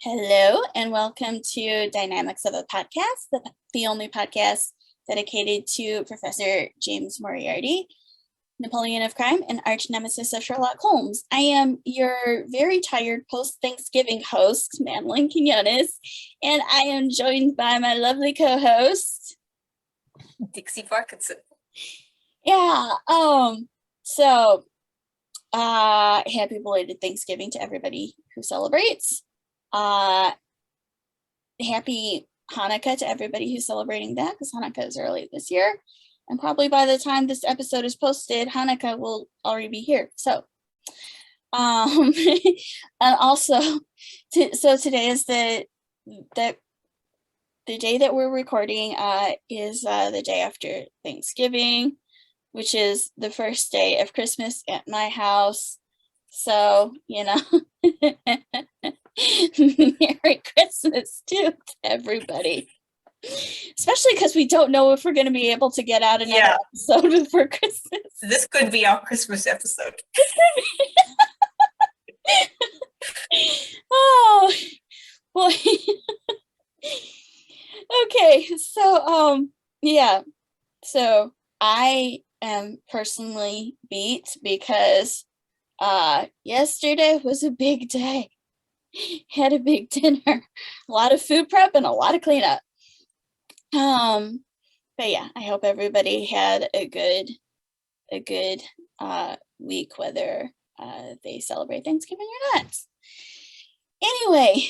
Hello, and welcome to Dynamics of a Podcast, the only podcast dedicated to Professor James Moriarty, Napoleon of Crime, and archnemesis of Sherlock Holmes. I am your very tired post-Thanksgiving host, Madeline Quiñones, and I am joined by my lovely co-host, Dixie Parkinson. Yeah, happy belated Thanksgiving to everybody who celebrates. Happy Hanukkah to everybody who's celebrating that, because Hanukkah is early this year. And probably by the time this episode is posted, Hanukkah will already be here. So, and also, today is the day that we're recording is the day after Thanksgiving, which is the first day of Christmas at my house. So, Merry Christmas to everybody. Especially because we don't know if we're going to be able to get out another episode before Christmas. This could be our Christmas episode. Oh, boy. Okay, so, So I am personally beat because yesterday was a big day. Had a big dinner, a lot of food prep and a lot of cleanup. But yeah, I hope everybody had a good week, whether they celebrate Thanksgiving or not. Anyway,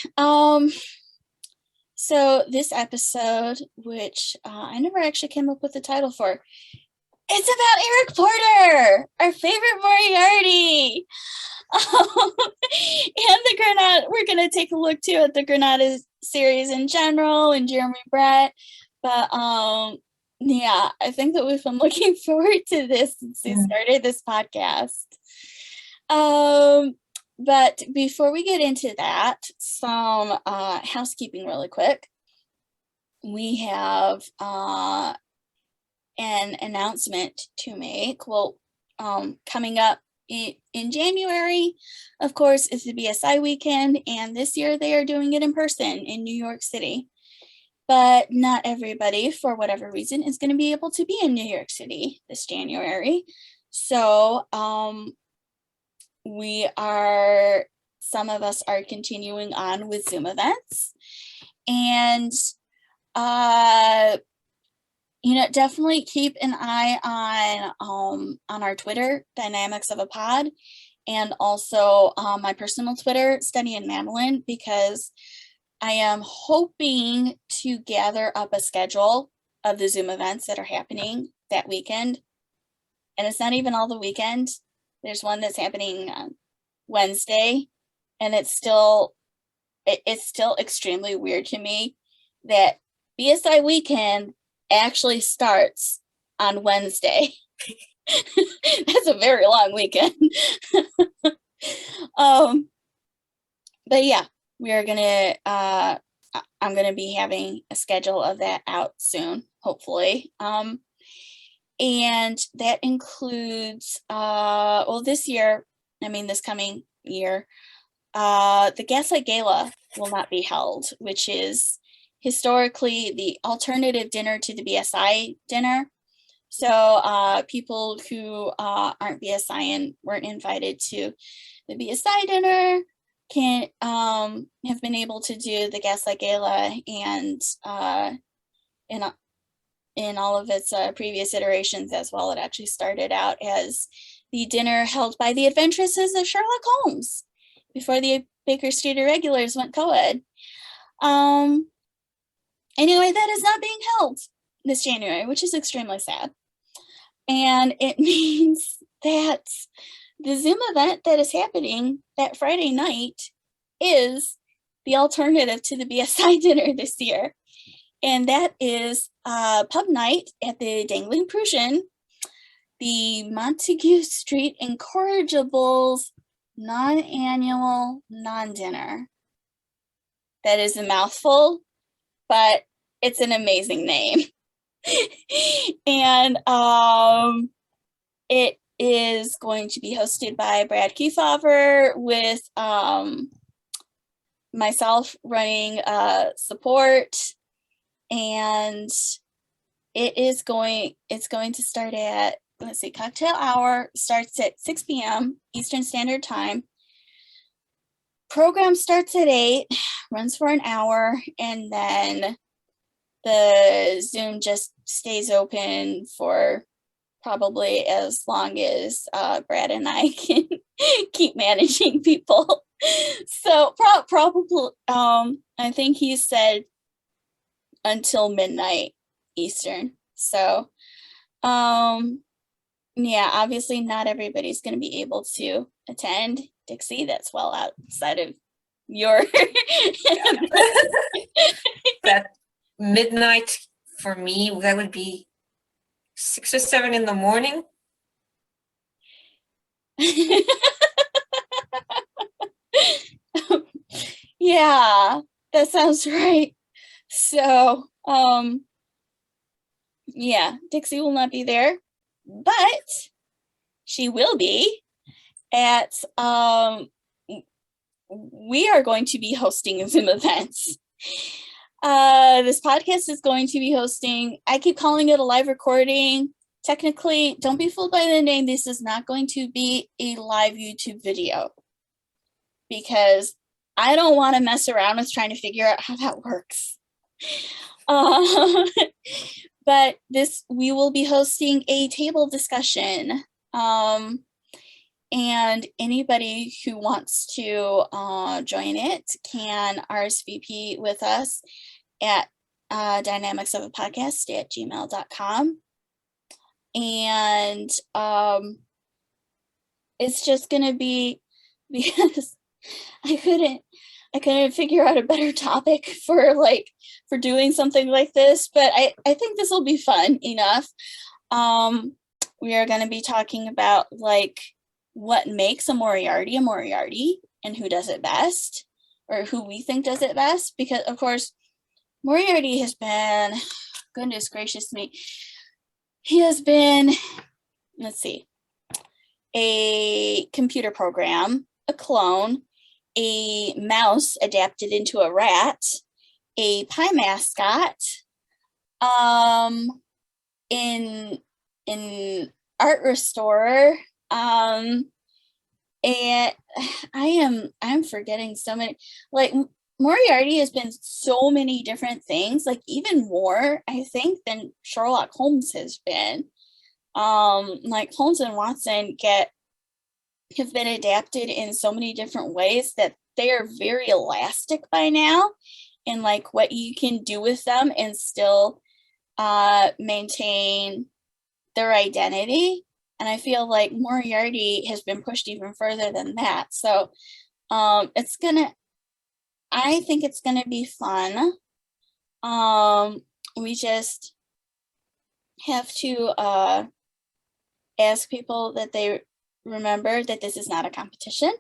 so this episode, which I never actually came up with a title for, it's about Eric Porter, our favorite Moriarty. And the Granada, we're going to take a look too at the Granada series in general and Jeremy Brett. But I think that we've been looking forward to this since we started this podcast. But before we get into that, some housekeeping really quick. We have an announcement to make. Well, coming up in January, of course, is the BSI weekend, and this year they are doing it in person in New York City. But not everybody, for whatever reason, is going to be able to be in New York City this January. So some of us are continuing on with Zoom events. And, definitely keep an eye on our Twitter, Dynamics of a Pod, and also my personal Twitter, Study and Madeline, because I am hoping to gather up a schedule of the Zoom events that are happening that weekend. And it's not even all the weekend. There's one that's happening on Wednesday, and it's still extremely weird to me that BSI weekend actually starts on Wednesday. That's a very long weekend. But yeah, I'm gonna be having a schedule of that out soon, hopefully. And that includes this coming year, the Gaslight Gala will not be held, which is historically the alternative dinner to the BSI dinner. So people who aren't BSI and weren't invited to the BSI dinner can have been able to do the Gaslight Gala, and in all of its previous iterations as well, it actually started out as the dinner held by the adventresses of Sherlock Holmes before the Baker Street Irregulars went co-ed. Anyway, that is not being held this January, which is extremely sad. And it means that the Zoom event that is happening that Friday night is the alternative to the BSI dinner this year. And that is pub night at the Dangling Prussian, the Montague Street Incorrigibles non-annual non-dinner. That is a mouthful, but it's an amazing name. And is going to be hosted by Brad Kefauver with myself running support, and it's going to start at, let's see, cocktail hour starts at 6 p.m. Eastern Standard Time. Program starts at 8, runs for an hour, and then the Zoom just stays open for probably as long as Brad and I can keep managing people. So probably, I think he said until midnight Eastern. So, yeah, obviously not everybody's going to be able to attend. Dixie, that's well outside of your That midnight for me, that would be 6 or 7 in the morning. Yeah, that sounds right. So, yeah, Dixie will not be there, but she will be at, we are going to be hosting Zoom events. This podcast is going to be hosting, I keep calling it a live recording. Technically, don't be fooled by the name. This is not going to be a live YouTube video because I don't want to mess around with trying to figure out how that works. But we will be hosting a table discussion. And anybody who wants to join it can RSVP with us at dynamicsofapodcast@gmail.com. And it's just gonna be, because I couldn't figure out a better topic for doing something like this, but I think this will be fun enough. We are going to be talking about what makes a Moriarty and who does it best, or who we think does it best, because of course Moriarty has been, goodness gracious me, he has been, let's see, a computer program, a clone, a mouse adapted into a rat, a pie mascot, in art restorer, and I'm forgetting so many. Moriarty has been so many different things, even more, I think, than Sherlock Holmes has been. Holmes and Watson have been adapted in so many different ways that they are very elastic by now in what you can do with them and still maintain their identity. And I feel like Moriarty has been pushed even further than that. So I think it's gonna be fun. We just have to ask people that they remember that this is not a competition.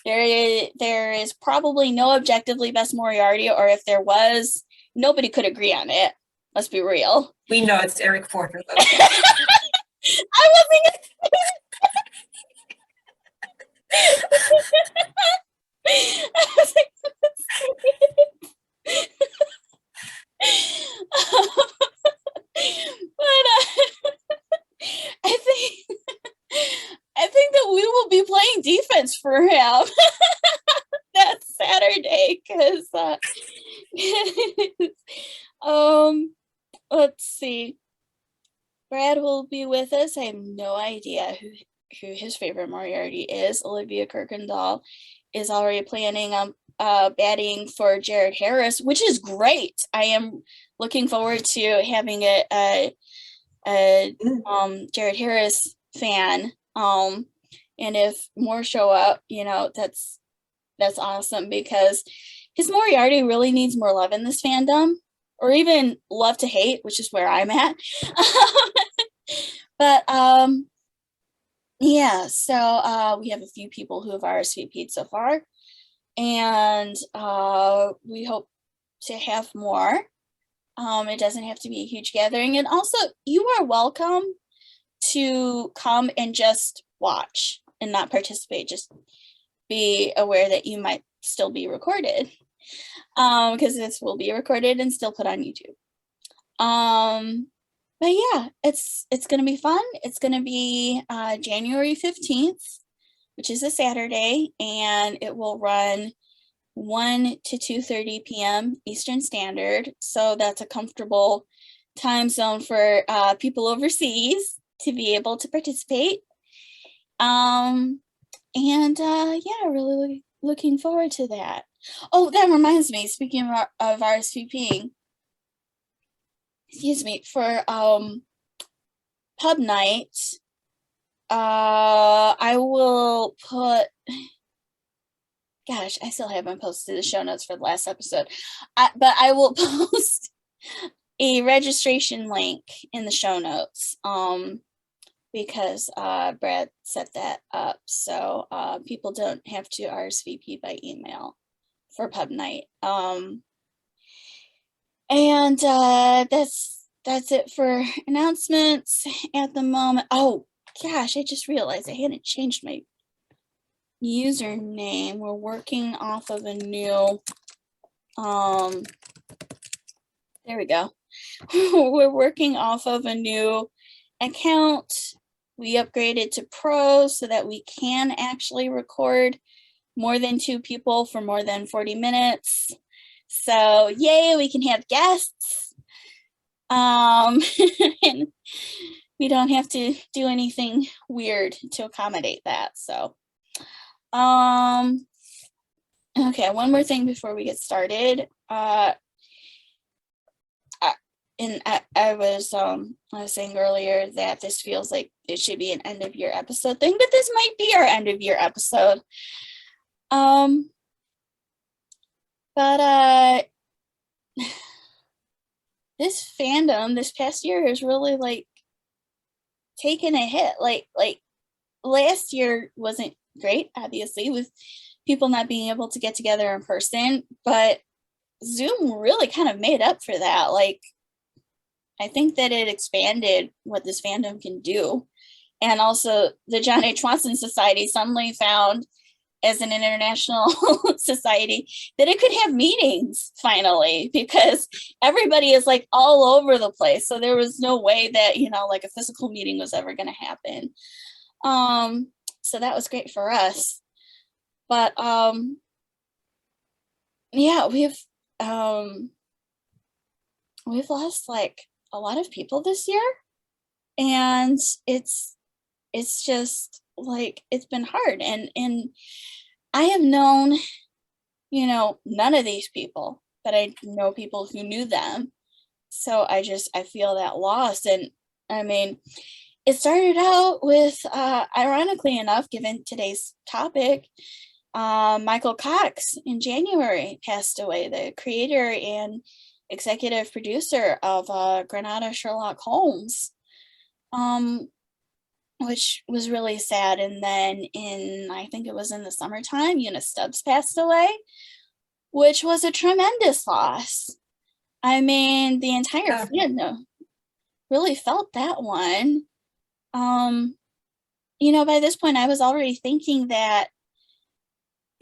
There is probably no objectively best Moriarty, or if there was, nobody could agree on it. Let's be real. We know it's Eric Porter, though. I wasn't. But I think that we will be playing defense for him that Saturday, because let's see. Brad will be with us. I have no idea who his favorite Moriarty is. Olivia Kirkendall is already planning on batting for Jared Harris, which is great. I am looking forward to having a Jared Harris fan. And if more show up, that's awesome, because his Moriarty really needs more love in this fandom, or even love to hate, which is where I'm at. But yeah, so we have a few people who have RSVP'd so far, and we hope to have more. It doesn't have to be a huge gathering, and also you are welcome to come and just watch and not participate. Just be aware that you might still be recorded, because this will be recorded and still put on YouTube. But yeah, it's going to be fun. It's going to be January 15th, which is a Saturday, and it will run 1 to 2:30 p.m. Eastern Standard. So that's a comfortable time zone for people overseas to be able to participate. Yeah, really looking forward to that. Oh, that reminds me, speaking of RSVPing, excuse me, for pub night, I will put, gosh, I still haven't posted the show notes for the last episode, but I will post a registration link in the show notes, because Brad set that up, so people don't have to RSVP by email for pub night. And that's it for announcements at the moment. Oh gosh, I just realized I hadn't changed my username. We're working off of a new, there we go. We're working off of a new account. We upgraded to Pro so that we can actually record more than 2 people for more than 40 minutes. So yay, we can have guests. And we don't have to do anything weird to accommodate that. So okay, one more thing before we get started. And I was saying earlier that this feels like it should be an end of year episode thing, but this might be our end of year episode. But this fandom this past year has really like taken a hit. Like last year wasn't great, obviously, with people not being able to get together in person, but Zoom really kind of made up for that. Like, I think that it expanded what this fandom can do. And also the John H. Watson Society suddenly found, as an international society, that it could have meetings finally, because everybody is like all over the place. So there was no way that, you know, like a physical meeting was ever going to happen. So that was great for us. But yeah, we've lost like a lot of people this year, and it's just like, it's been hard, and I have known, you know, none of these people, but I know people who knew them, so I feel that loss. And I mean, it started out with ironically enough, given today's topic, Michael Cox in January passed away, the creator and executive producer of Granada Sherlock Holmes, which was really sad. And then I think it was in the summertime, Eunice Stubbs passed away, which was a tremendous loss. I mean, the entire fandom really felt that one. You know, by this point, I was already thinking that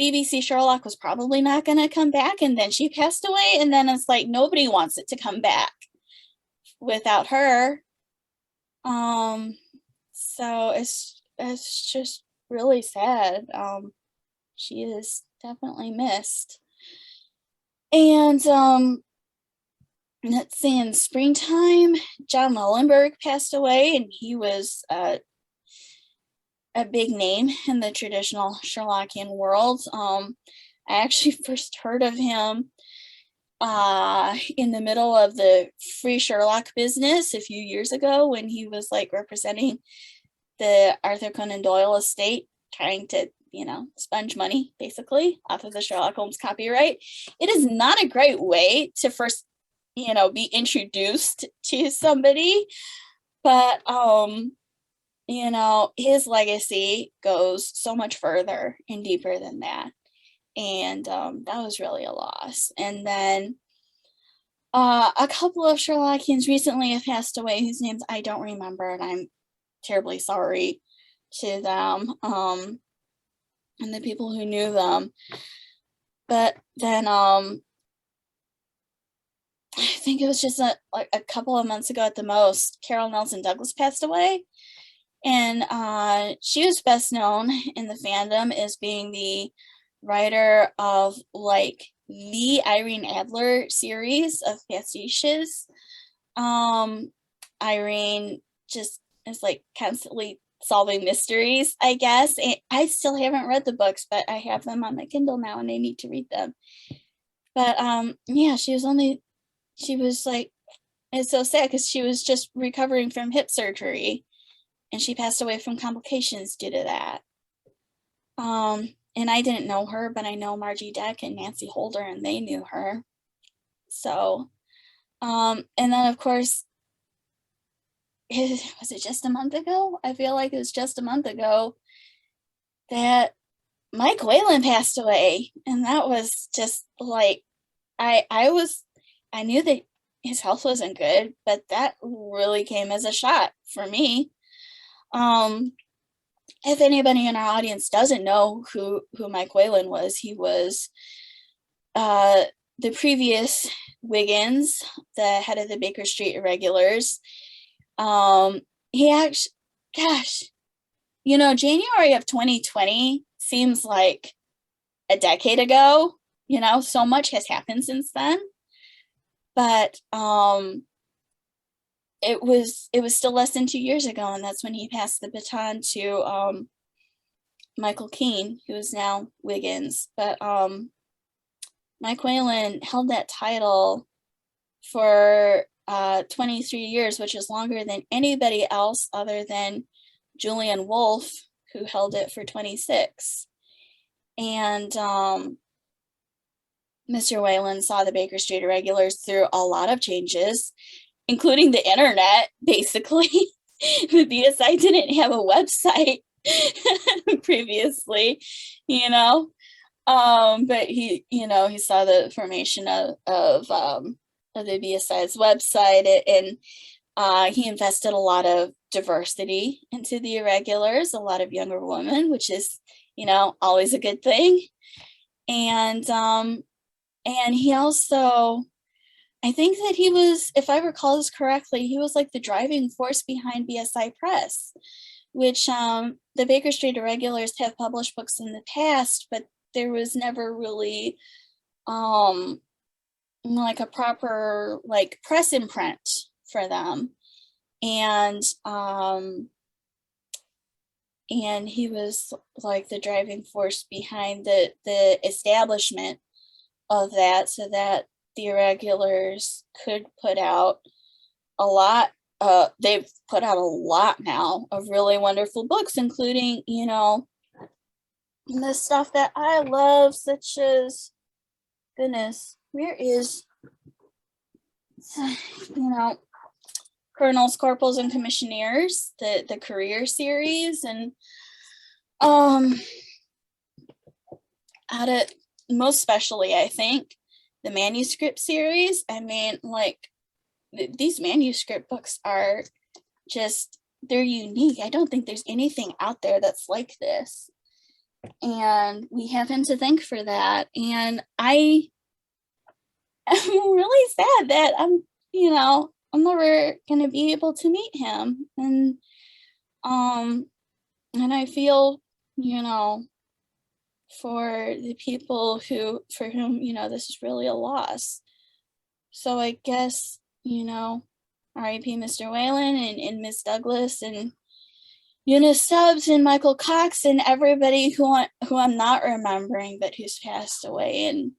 BBC Sherlock was probably not going to come back, and then she passed away, and then it's like nobody wants it to come back without her. So it's just really sad. She is definitely missed. And let's see, in springtime, John Mullenburg passed away, and he was a big name in the traditional Sherlockian world. I actually first heard of him in the middle of the Free Sherlock business a few years ago, when he was like representing the Arthur Conan Doyle estate, trying to, you know, sponge money basically off of the Sherlock Holmes copyright. It is not a great way to first, you know, be introduced to somebody, but you know, his legacy goes so much further and deeper than that. And that was really a loss. And then a couple of Sherlockians recently have passed away whose names I don't remember, and I'm terribly sorry to them, and the people who knew them. But then I think it was just a couple of months ago at the most, Carol Nelson Douglas passed away. And she was best known in the fandom as being the writer of like the Irene Adler series of pastiches. Irene just is like constantly solving mysteries, I guess. And I still haven't read the books, but I have them on my Kindle now and I need to read them. But yeah, she was like, it's so sad because she was just recovering from hip surgery and she passed away from complications due to that. And I didn't know her, but I know Margie Deck and Nancy Holder, and they knew her. So, and then of course, was it just a month ago? I feel like it was just a month ago that Mike Whalen passed away. And that was just like, I knew that his health wasn't good, but that really came as a shock for me. If anybody in our audience doesn't know who Mike Whalen was, he was the previous Wiggins, the head of the Baker Street Irregulars. He actually, gosh, January of 2020 seems like a decade ago. So much has happened since then. But it was still less than 2 years ago, and that's when he passed the baton to Michael Keane, who is now Wiggins. But Mike Whalen held that title for 23 years, which is longer than anybody else other than Julian Wolfe, who held it for 26. And Mr. Whalen saw the Baker Street Irregulars through a lot of changes, including the internet, basically. The BSI didn't have a website previously, but he saw the formation of the BSI's website, and he invested a lot of diversity into the Irregulars, a lot of younger women, which is, always a good thing. And he also, I think that he was, if I recall this correctly, he was like the driving force behind BSI Press, which the Baker Street Irregulars have published books in the past, but there was never really like a proper like press imprint for them. And he was like the driving force behind the establishment of that, so that the Irregulars could put out a lot. They've put out a lot now of really wonderful books, including, the stuff that I love, such as, goodness, where is, Colonels, Corporals, and Commissioneers, the career series, and out of, most especially, I think, the manuscript series. I mean, like, these manuscript books are just, they're unique. I don't think there's anything out there that's like this. And we have him to thank for that. And I'm really sad that I'm never gonna be able to meet him. And I feel, for the people for whom, this is really a loss. So I guess, R.I.P. Mr. Whalen and Miss Douglas and Eunice Stubbs and Michael Cox and everybody who I'm not remembering, but who's passed away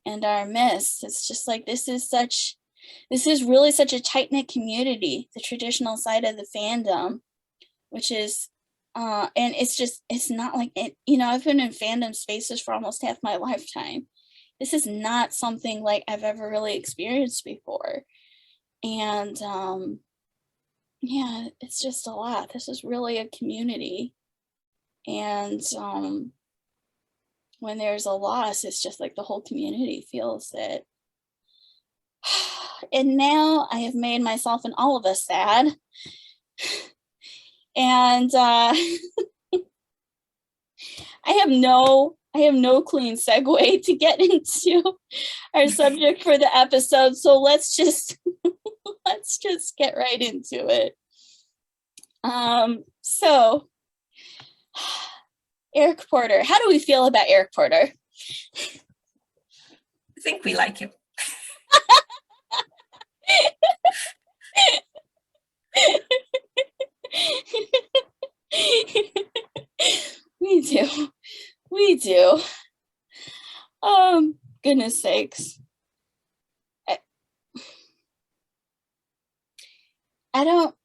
and are missed. It's just like, this is really such a tight-knit community, the traditional side of the fandom, which is, and it's not like it, I've been in fandom spaces for almost half my lifetime. This is not something like I've ever really experienced before. And yeah, it's just a lot. This is really a community. And when there's a loss, it's just like the whole community feels it. And now I have made myself and all of us sad. And I have no clean segue to get into our subject for the episode. So let's just get right into it. So Eric Porter, how do we feel about Eric Porter? I think we like him. We do. Goodness sakes. I don't,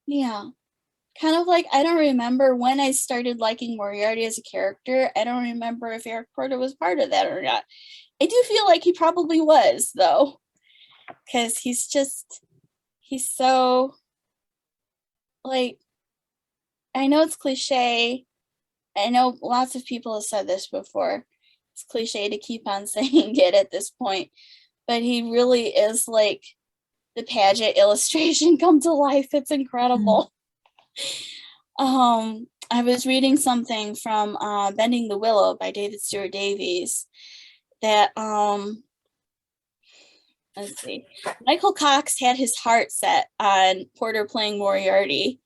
yeah. Kind of like, I don't remember when I started liking Moriarty as a character. I don't remember if Eric Porter was part of that or not. I do feel like he probably was, though. Because he's so, like, I know it's cliche. I know lots of people have said this before. It's cliche to keep on saying it at this point. But he really is like the Paget illustration come to life. It's incredible. I was reading something from Bending the Willow by David Stewart Davies that let's see, Michael Cox had his heart set on Porter playing Moriarty.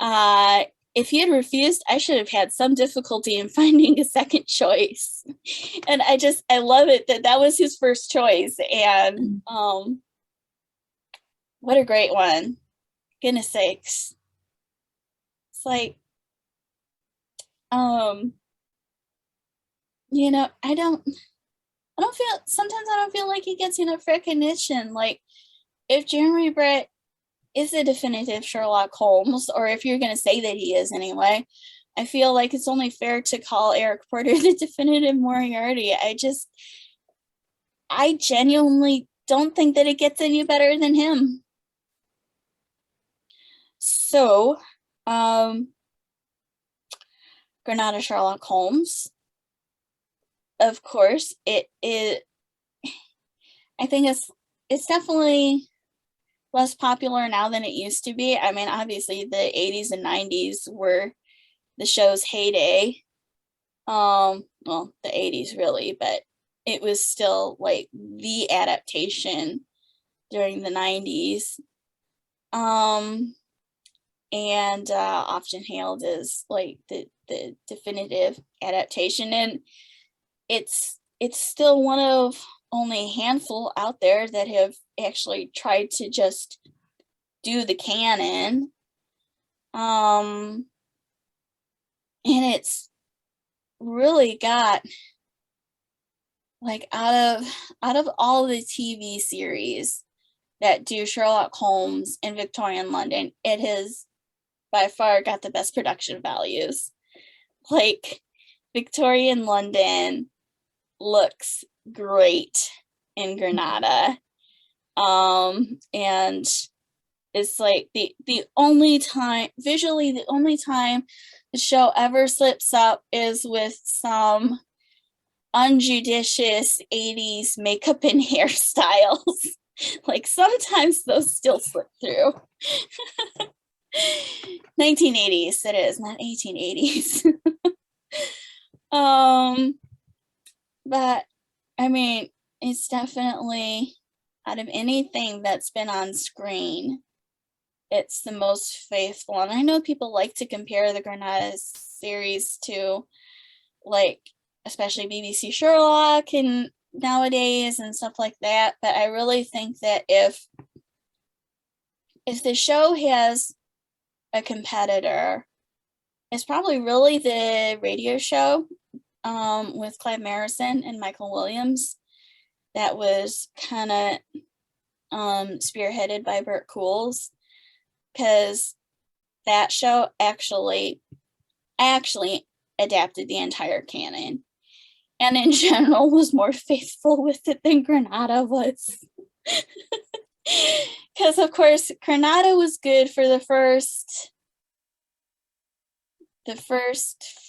If he had refused, I should have had some difficulty in finding a second choice. And I love it that was his first choice. And what a great one. Goodness sakes. It's like, you know, sometimes I don't feel like he gets enough recognition. Like, if Jeremy Brett is the definitive Sherlock Holmes, or if you're going to say that he is anyway, I feel like it's only fair to call Eric Porter the definitive Moriarty. I genuinely don't think that it gets any better than him. So, Granada Sherlock Holmes. Of course, I think it's definitely less popular now than it used to be. I mean, obviously the 80s and 90s were the show's heyday. Well, the 80s really, but it was still like the adaptation during the 90s. And often hailed as like the definitive adaptation. And it's still one of only a handful out there that have actually tried to just do the canon. And it's really got, like, out of all the TV series that do Sherlock Holmes in Victorian London, it has by far got the best production values. Like, Victorian London looks great in Granada. And it's like the only time the show ever slips up is with some unjudicious 80s makeup and hairstyles. Like, sometimes those still slip through. 1980s it is, not 1880s. But I mean, it's definitely, out of anything that's been on screen, it's the most faithful. And I know people like to compare the Granada series to, like, especially BBC Sherlock and nowadays and stuff like that, but I really think that if the show has a competitor, it's probably really the radio show with Clive Marison and Michael Williams that was kind of spearheaded by Bert Coules, because that show actually adapted the entire canon, and in general was more faithful with it than Granada was. Because, of course, Granada was good for the first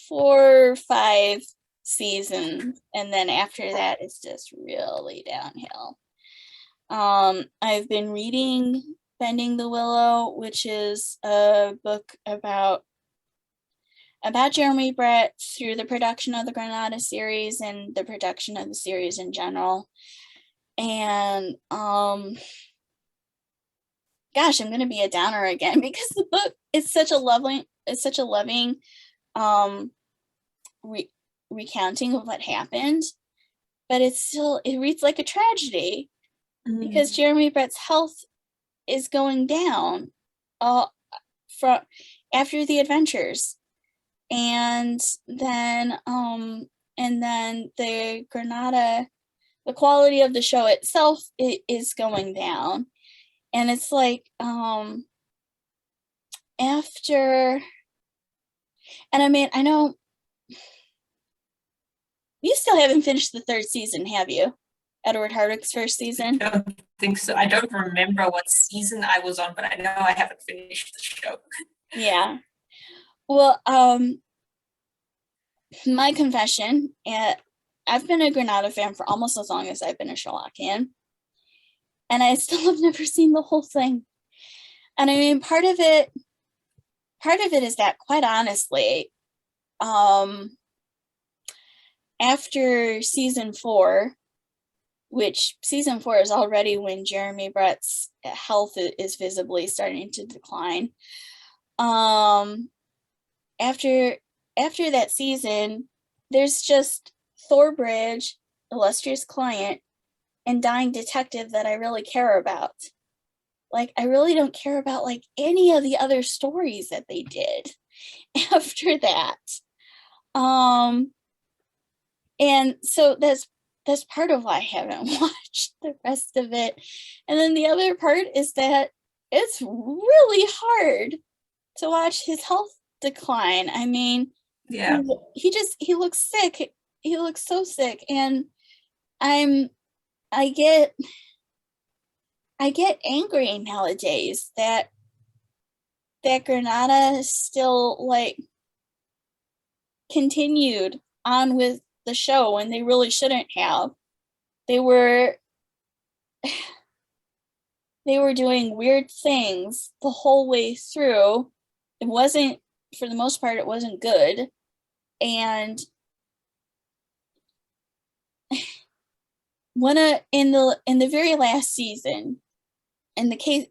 4 or 5 seasons, and then after that it's just really downhill. I've been reading Bending the Willow, which is a book about Jeremy Brett through the production of the Granada series and the production of the series in general. And gosh, I'm gonna be a downer again because the book is such a loving recounting of what happened, but it reads like a tragedy because Jeremy Brett's health is going down from after the adventures, and then the Granada, the quality of the show itself is going down, and it's like after, and I mean, I know you still haven't finished the third season, have you? Edward Hardwicke's first season? I don't think so. I don't remember what season I was on, but I know I haven't finished the show. Yeah. Well, my confession, I've been a Granada fan for almost as long as I've been a Sherlockian, and I still have never seen the whole thing. And I mean, part of it is that, quite honestly, after season 4, which season 4 is already when Jeremy Brett's health is visibly starting to decline. After that season, there's just Thorbridge, illustrious client, and dying detective that I really care about. Like, I really don't care about like any of the other stories that they did after that. And so that's part of why I haven't watched the rest of it. And then the other part is that it's really hard to watch his health decline. I mean, yeah, he looks sick. He looks so sick, and I get angry nowadays that Granada still like continued on with the show when they really shouldn't have. They were doing weird things the whole way through. It wasn't, for the most part, it wasn't good. And in the very last season, in the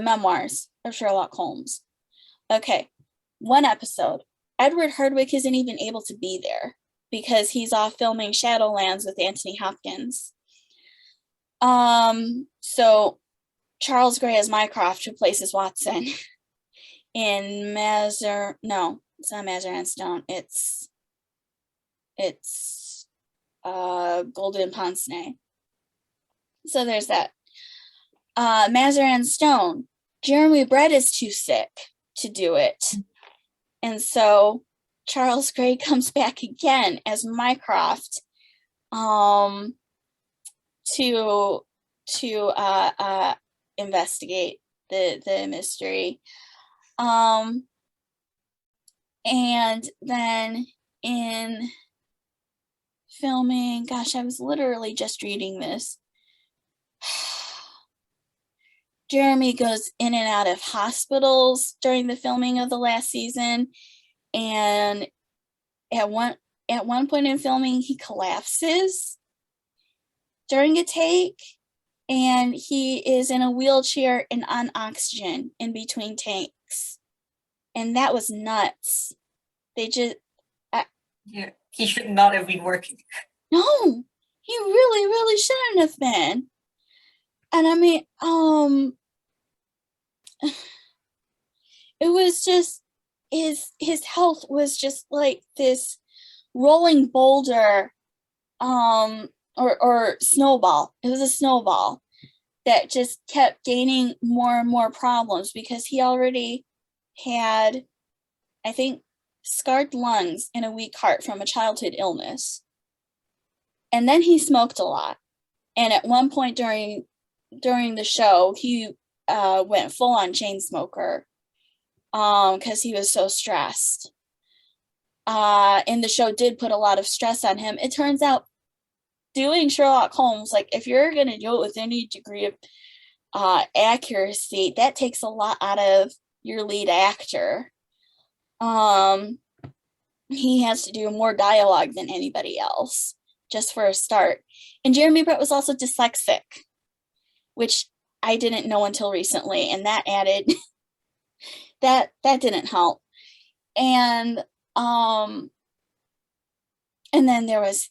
memoirs of Sherlock Holmes. Okay, one episode, Edward Hardwicke isn't even able to be there because he's off filming Shadowlands with Anthony Hopkins. So Charles Gray as Mycroft replaces Watson in it's not Mazarin Stone. It's Golden Pince-Nez. So there's that. Mazarin Stone, Jeremy Brett is too sick to do it. And so Charles Gray comes back again as Mycroft to investigate the mystery. And then in filming, gosh, I was literally just reading this. Jeremy goes in and out of hospitals during the filming of the last season, and at one point in filming, he collapses during a take, and he is in a wheelchair and on oxygen in between takes, and that was nuts. They just he should not have been working. No, he really shouldn't have been. And I mean, it was just his health was just like this rolling boulder, or snowball. It was a snowball that just kept gaining more and more problems because he already had, I think, scarred lungs and a weak heart from a childhood illness. And then he smoked a lot. And at one point during the show, he went full on chain smoker because he was so stressed. And the show did put a lot of stress on him. It turns out doing Sherlock Holmes, like if you're going to do it with any degree accuracy, that takes a lot out of your lead actor. He has to do more dialogue than anybody else, just for a start. And Jeremy Brett was also dyslexic, which I didn't know until recently, and that added that didn't help. And then there was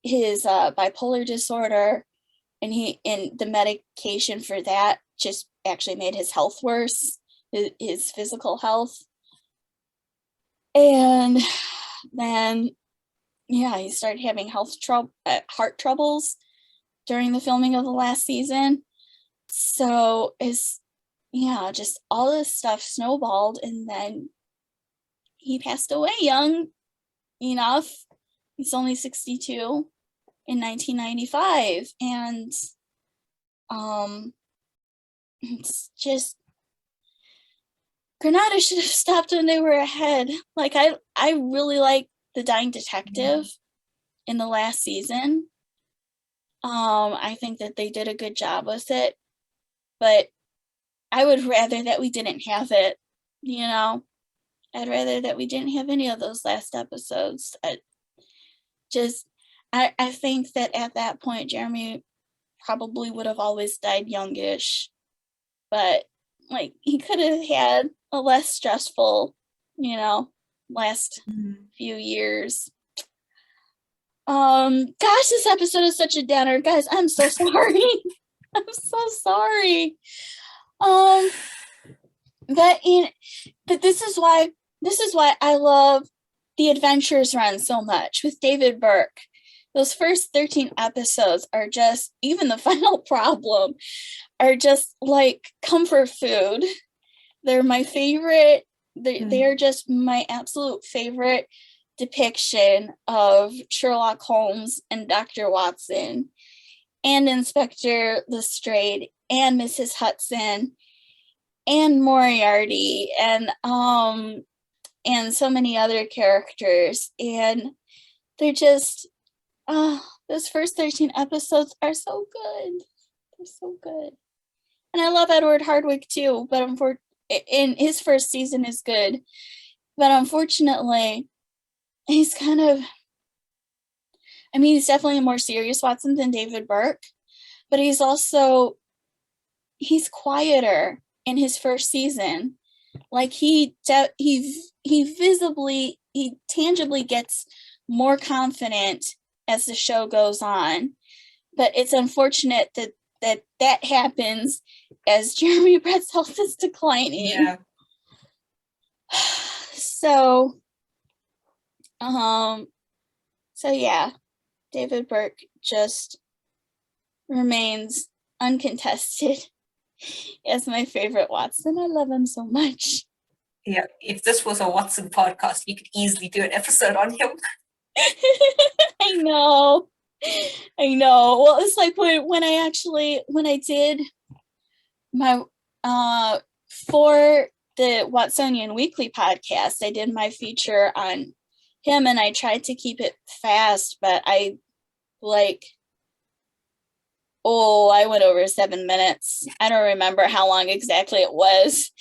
his bipolar disorder, and the medication for that just actually made his health worse, his physical health. And then, yeah, he started having heart troubles during the filming of the last season. So just all this stuff snowballed, and then he passed away young enough. He's only 62 in 1995, and it's just, Granada should have stopped when they were ahead. Like, I really like the Dying Detective in the last season. I think that they did a good job with it, but I would rather that we didn't have it, I'd rather that we didn't have any of those last episodes. I think that at that point, Jeremy probably would have always died youngish, but like, he could have had a less stressful, last few years. Gosh, this episode is such a downer, guys. I'm so sorry. I'm so sorry. But this is why I love the Adventures run so much with David Burke. Those first 13 episodes are just, even the final problem, are just like comfort food. They're my favorite. They are just my absolute favorite depiction of Sherlock Holmes and Dr. Watson and Inspector Lestrade and Mrs. Hudson and Moriarty and so many other characters. And they're just, those first 13 episodes are so good. They're so good. And I love Edward Hardwicke too, but in his first season is good. But unfortunately, he's definitely a more serious Watson than David Burke, but he's quieter in his first season. Like, he tangibly gets more confident as the show goes on. But it's unfortunate that happens as Jeremy Brett's health is declining. Yeah. So yeah, David Burke just remains uncontested as my favorite Watson. I love him so much. Yeah, if this was a Watson podcast, you could easily do an episode on him. I know. Well, it's like when I did my for the Watsonian Weekly podcast, I did my feature on him, and I tried to keep it fast, but I went over 7 minutes. I don't remember how long exactly it was,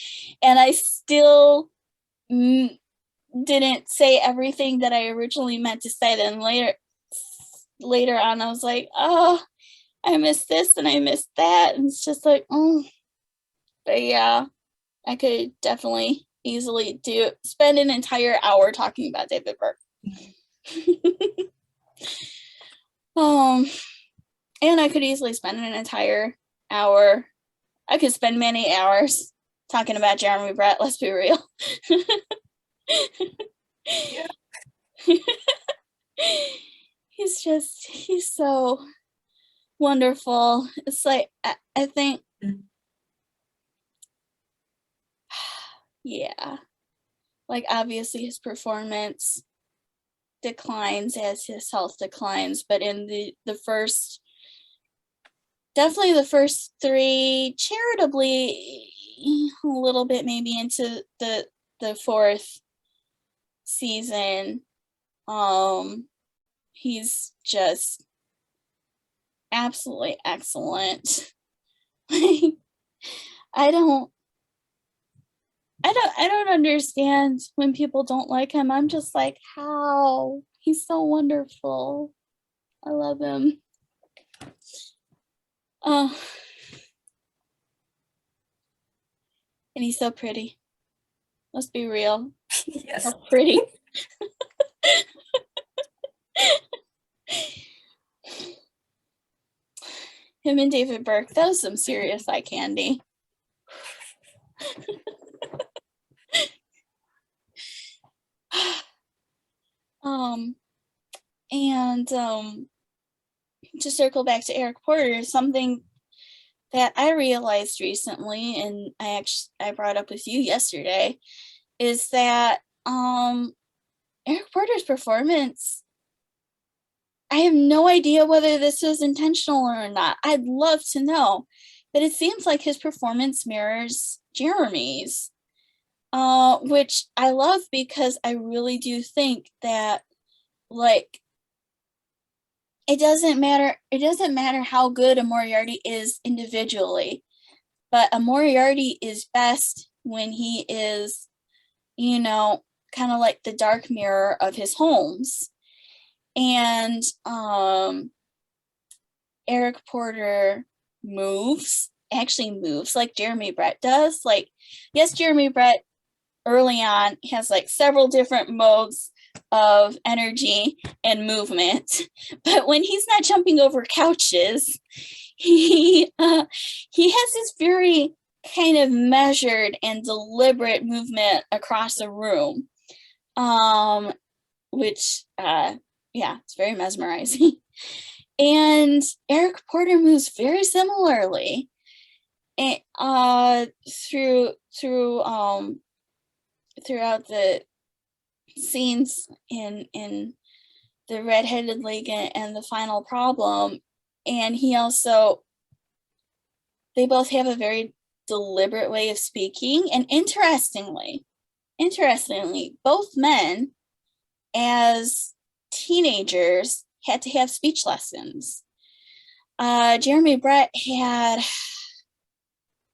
and I still didn't say everything that I originally meant to say. Then later on, I was like, oh, I missed this and I missed that, and it's just like, oh. But yeah, I could definitely easily spend an entire hour talking about David Burke. And I could easily spend an entire hour. I could spend many hours talking about Jeremy Brett, let's be real. Yeah. He's so wonderful. It's like, I think, yeah, like, obviously his performance declines as his health declines, but in definitely the first three, charitably a little bit maybe into the fourth season, he's just absolutely excellent. I don't understand when people don't like him. I'm just like, how? He's so wonderful. I love him. Oh, and he's so pretty. Let's be real. Yes. So pretty. Him and David Burke, that was some serious eye candy. And to circle back to Eric Porter, something that I realized recently, and I brought up with you yesterday, is that Eric Porter's performance, I have no idea whether this was intentional or not. I'd love to know, but it seems like his performance mirrors Jeremy's, which I love because I really do think that, like, it doesn't matter how good a Moriarty is individually, but a Moriarty is best when he is, you know, kind of like the dark mirror of his Holmes. And Eric Porter actually moves like Jeremy Brett does. Like, yes, Jeremy Brett early on has like several different modes of energy and movement, but when he's not jumping over couches, he has this very kind of measured and deliberate movement across a room, which it's very mesmerizing. And Eric Porter moves very similarly, and throughout the scenes in the Red-Headed League and the Final Problem. And they both have a very deliberate way of speaking. And interestingly, both men as teenagers had to have speech lessons. Jeremy Brett had,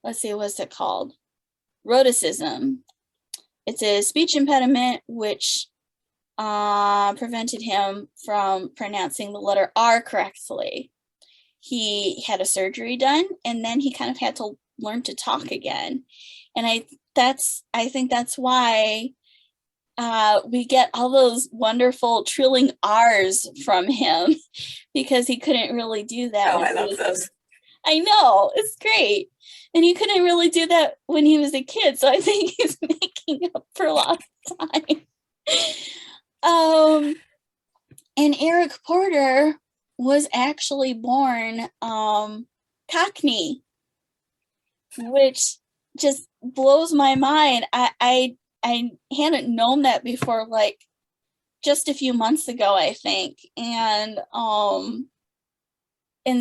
let's see, what's it called? Rhoticism. It's a speech impediment which prevented him from pronouncing the letter R correctly. He had a surgery done, and then he kind of had to learn to talk again. And I think that's why we get all those wonderful trilling R's from him, because he couldn't really do that. Oh, I love those. I know, it's great. And he couldn't really do that when he was a kid, so I think he's making up for lost time. And Eric Porter was actually born Cockney, which just blows my mind. I hadn't known that before, like just a few months ago, I think. And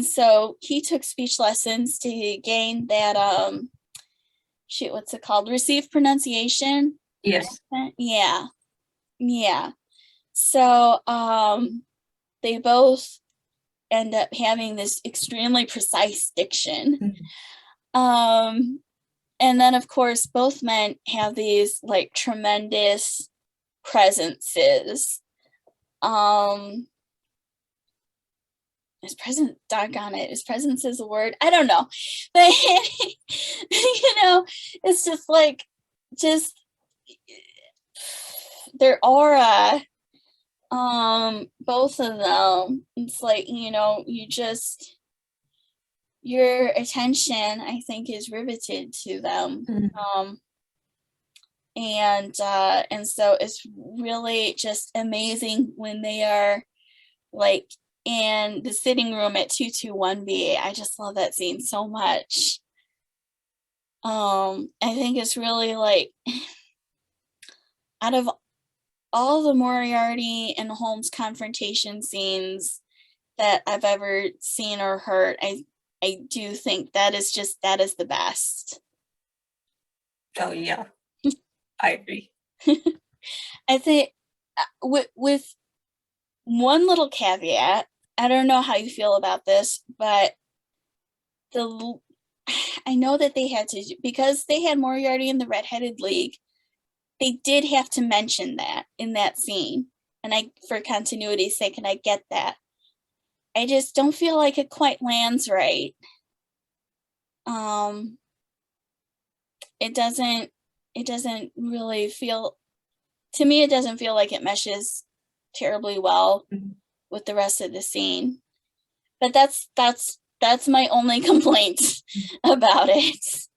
so he took speech lessons to gain that what's it called? Received pronunciation. Yes. Yeah. So they both end up having this extremely precise diction. Mm-hmm. And then of course both men have these like tremendous presences. Is presence is a word? I don't know. But it's just like their aura, both of them. It's like, your attention, I think, is riveted to them. Mm-hmm. And so it's really just amazing when they are like in the sitting room at 221B. I just love that scene so much. I think it's really like, out of all the Moriarty and Holmes confrontation scenes that I've ever seen or heard, I do think that is the best. Oh yeah, I agree. I think with one little caveat, I don't know how you feel about this, but I know that they had to, because they had Moriarty in the Red-Headed League, they did have to mention that in that scene. And for continuity's sake, and I get that. I just don't feel like it quite lands right. It doesn't really feel, to me, it doesn't feel like it meshes terribly well with the rest of the scene. But that's my only complaint about it.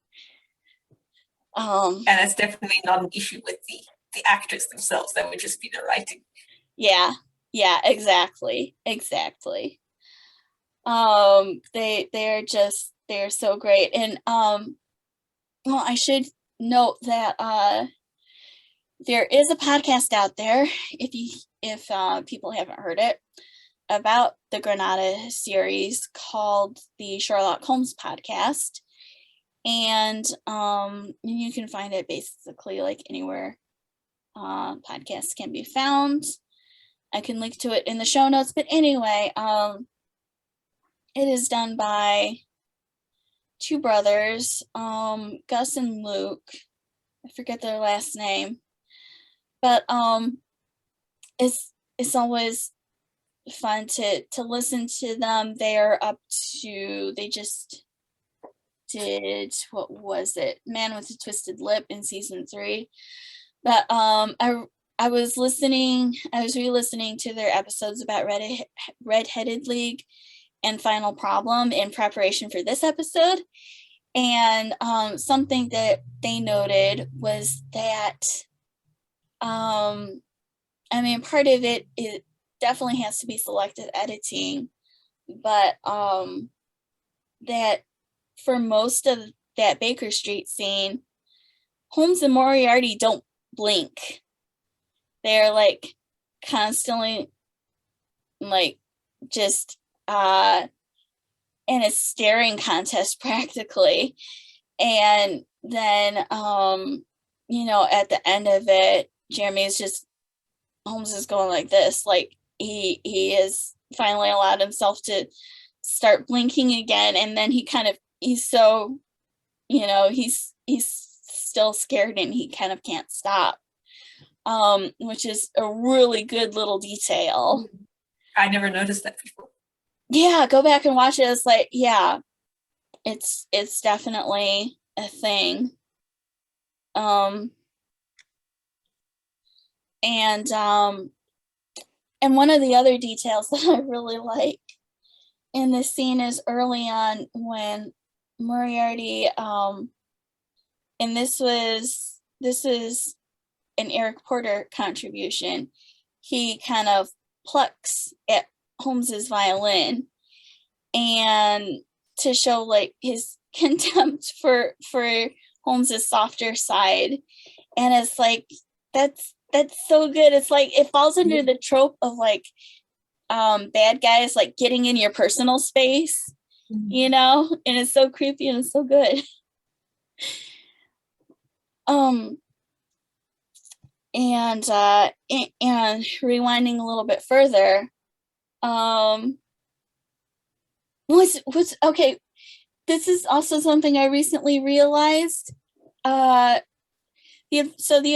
And it's definitely not an issue with the actors themselves. That would just be the writing. Yeah, exactly. They're so great. And well, I should note that there is a podcast out there, if people haven't heard it, about the Granada series called the Sherlock Holmes podcast. And you can find it basically like anywhere podcasts can be found. I can link to it in the show notes. But anyway, it is done by two brothers, Gus and Luke. I forget their last name. But it's always fun to listen to them. They just did, what was it? Man with a Twisted Lip in season 3. But I was re-listening to their episodes about Red-Headed League and Final Problem in preparation for this episode. And something that they noted was that, part of it definitely has to be selective editing, but that for most of that Baker Street scene, Holmes and Moriarty don't blink. They're like constantly like just in a staring contest practically. And then at the end of it, Holmes is going like this, like he has finally allowed himself to start blinking again, and then he's so he's still scared and he kind of can't stop, which is a really good little detail. I never noticed that before. Yeah, go back and watch it. It's like, yeah, it's definitely a thing. And one of the other details that I really like in this scene is early on when Moriarty, and this is an Eric Porter contribution, he kind of plucks at Holmes's violin, and to show like his contempt for Holmes's softer side. And it's like, that's so good. It's like it falls under the trope of like bad guys like getting in your personal space, and it's so creepy and it's so good. And rewinding a little bit further, what's okay, this is also something I recently realized. The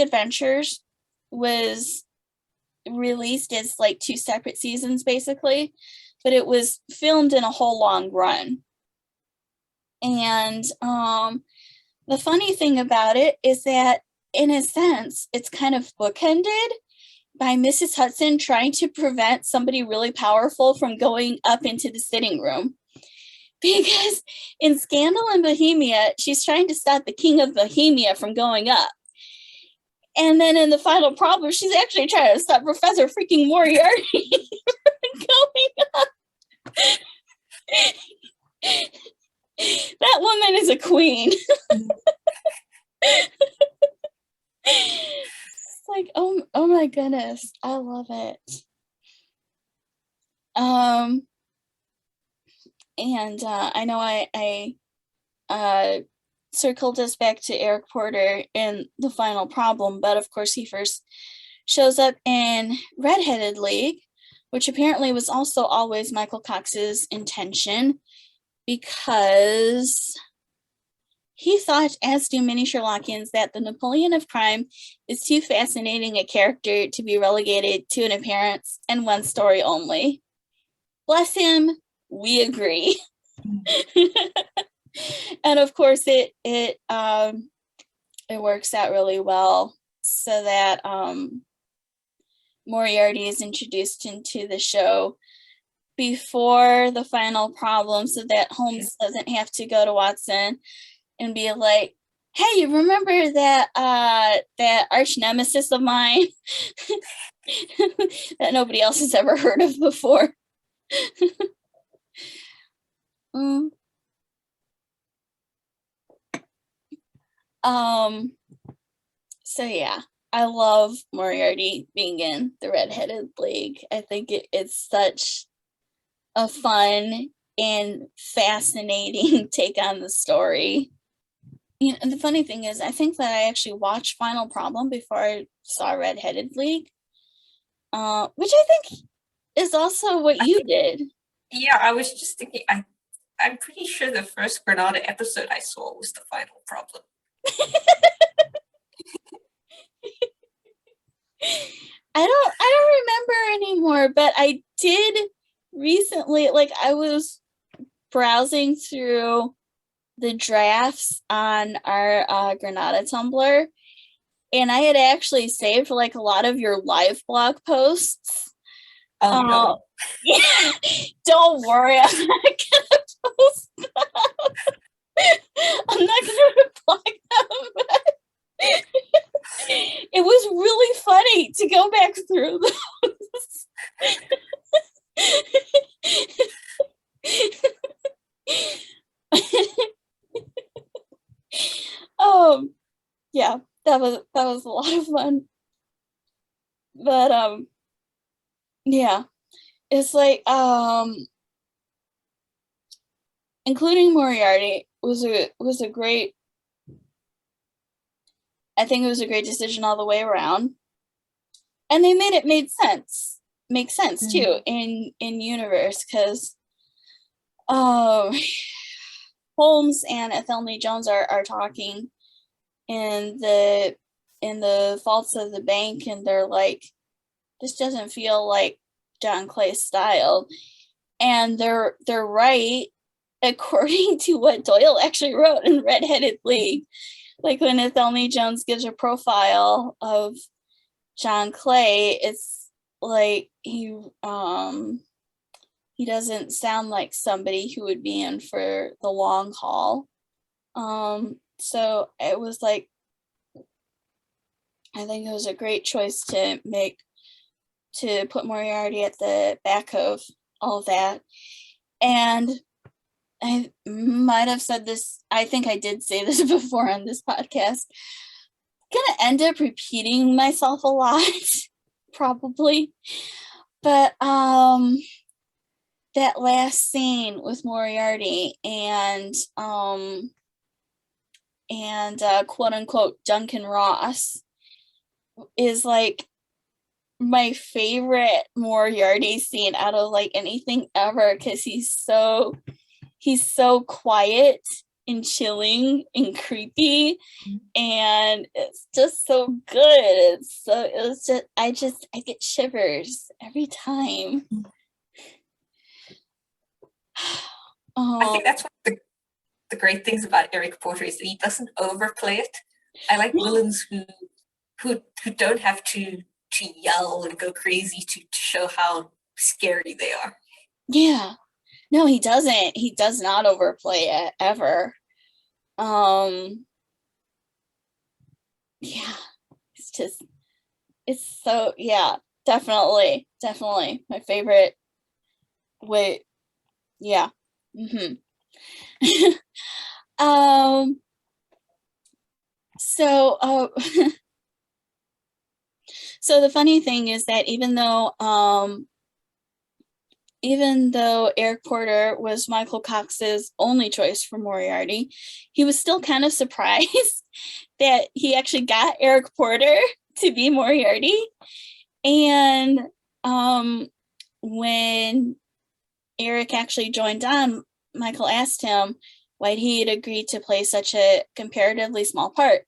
Adventures was released as like 2 separate seasons basically, but it was filmed in a whole long run. And the funny thing about it is that in a sense it's kind of bookended by Mrs. Hudson trying to prevent somebody really powerful from going up into the sitting room. Because in Scandal in Bohemia, she's trying to stop the King of Bohemia from going up. And then in the Final Problem, she's actually trying to stop Professor freaking Moriarty from going up. That woman is a queen. It's like, oh my goodness, I love it. And I know I circled us back to Eric Porter in the Final Problem, but of course he first shows up in Red-Headed League, which apparently was also always Michael Cox's intention, because he thought, as do many Sherlockians, that the Napoleon of Crime is too fascinating a character to be relegated to an appearance and one story only. Bless him, we agree. And of course, it works out really well, so that Moriarty is introduced into the show before the final problem, so that Holmes doesn't have to go to Watson and be like, hey, you remember that that archnemesis of mine that nobody else has ever heard of before? So yeah, I love Moriarty being in the Red-Headed League. I think it's such a fun and fascinating take on the story. You know, and the funny thing is, I think that I actually watched Final Problem before I saw Red-Headed League, which I think is also what you did. Yeah, I was just thinking, I'm pretty sure the first Granada episode I saw was the Final Problem. I don't remember anymore, but I did recently, like, I was browsing through the drafts on our Granada Tumblr, and I had actually saved like a lot of your live blog posts. Oh no. Yeah, don't worry, I'm not gonna post them. I'm not gonna reply them. It was really funny to go back through those. Yeah, that was a lot of fun. But yeah, it's like including Moriarty was a great, I think it was a great decision all the way around. And they made it make sense too in universe, because Holmes and Athelney Jones are talking in the vaults of the bank, and they're like, this doesn't feel like John Clay's style. And they're right, according to what Doyle actually wrote in Red-Headed League. Like, when Athelney Jones gives a profile of John Clay, it's like he doesn't sound like somebody who would be in for the long haul. So it was like, I think it was a great choice to put Moriarty at the back of all of that. And I might have said this, I think I did say this before on this podcast. I'm gonna end up repeating myself a lot, probably. But that last scene with Moriarty and quote unquote Duncan Ross is like my favorite Moriarty scene out of like anything ever, because he's so quiet and chilling and creepy, and it's just so good. I get shivers every time. I think that's one of the great things about Eric Porter, is that he doesn't overplay it. I like villains who don't have to yell and go crazy to show how scary they are. Yeah. No, he doesn't. He does not overplay it ever. Yeah. It's so, yeah, definitely my favorite. Wait. Yeah. So so the funny thing is that even though Eric Porter was Michael Cox's only choice for Moriarty, he was still kind of surprised that he actually got Eric Porter to be Moriarty. And when Eric actually joined on, Michael asked him, why he had agreed to play such a comparatively small part.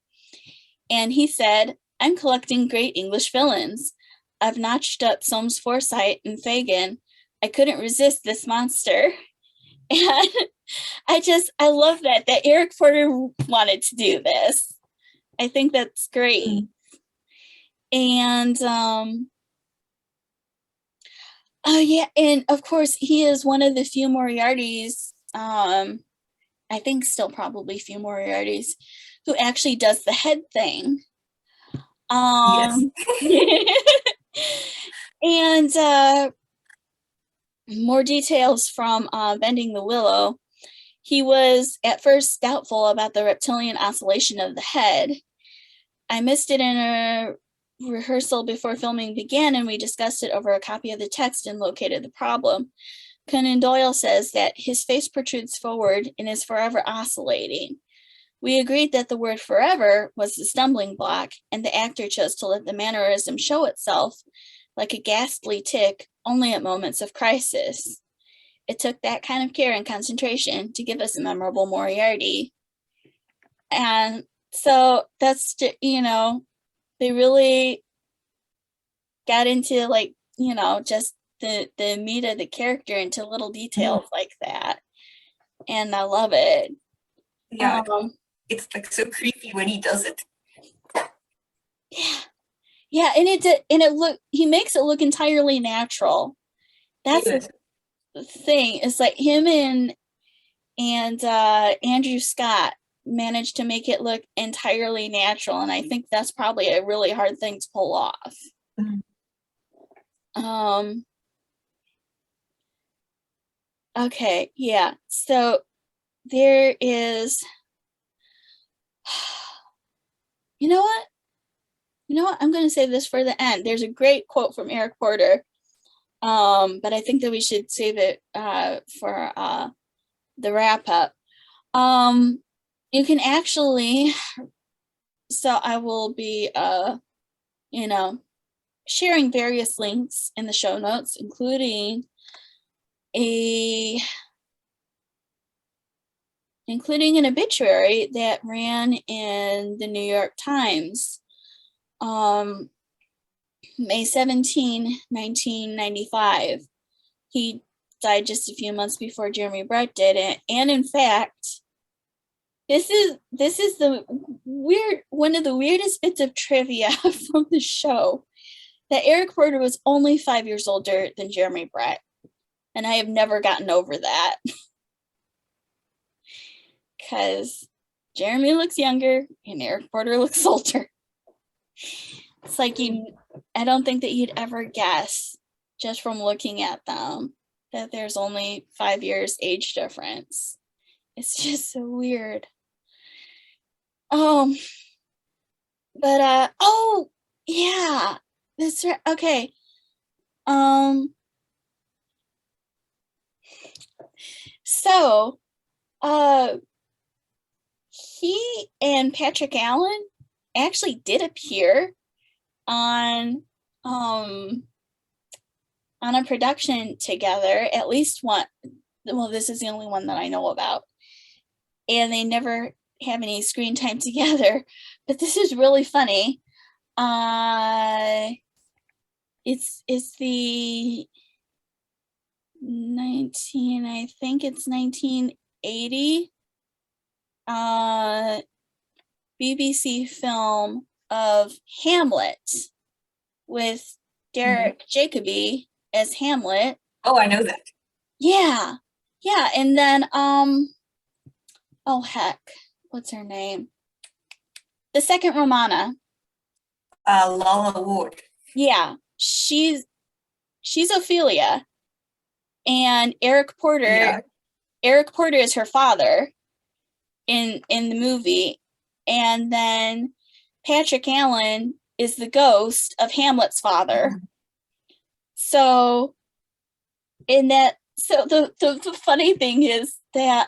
And he said, "I'm collecting great English villains. I've notched up Soames Forsyth and Fagin. I couldn't resist this monster." And I love that Eric Porter wanted to do this. I think that's great. And oh yeah, and of course he is one of the few Moriartys, I think still probably few Moriartys, who actually does the head thing. Yes. And more details from Bending the Willow. He was at first doubtful about the reptilian oscillation of the head. I missed it in a rehearsal before filming began, and we discussed it over a copy of the text and located the problem. Conan Doyle says that his face protrudes forward and is forever oscillating. We agreed that the word forever was the stumbling block, and the actor chose to let the mannerism show itself like a ghastly tic only at moments of crisis. It took that kind of care and concentration to give us a memorable Moriarty. And so that's, they really got into just the meat of the character into little details like that. And I love it. Yeah. It's like so creepy when he does it. Yeah, and he makes it look entirely natural. That's the thing. It's like him and Andrew Scott managed to make it look entirely natural, and I think that's probably a really hard thing to pull off. Okay, yeah. So there is. You know what? I'm going to save this for the end. There's a great quote from Eric Porter, but I think that we should save it for the wrap up. You can actually, so I will be, sharing various links in the show notes, including an obituary that ran in the New York Times, May 17, 1995. He died just a few months before Jeremy Brett did it. And in fact, this is one of the weirdest bits of trivia from the show, that Eric Porter was only 5 years older than Jeremy Brett. And I have never gotten over that. Because Jeremy looks younger and Eric Porter looks older. It's like I don't think that you'd ever guess, just from looking at them, that there's only 5 years age difference. It's just so weird. But oh yeah, that's right. Okay. So he and Patrick Allen actually did appear on a production together, at least one. Well, this is the only one that I know about, and they never have any screen time together, but this is really funny. It's the 1980 BBC film of Hamlet with Derek Jacobi as Hamlet. Oh, I know that. Yeah. And then oh heck, what's her name? The second Romana. Lala Ward. Yeah, she's Ophelia, and Eric Porter. Yeah. Eric Porter is her father in the movie, and then Patrick Allen is the ghost of Hamlet's father. So the funny thing is that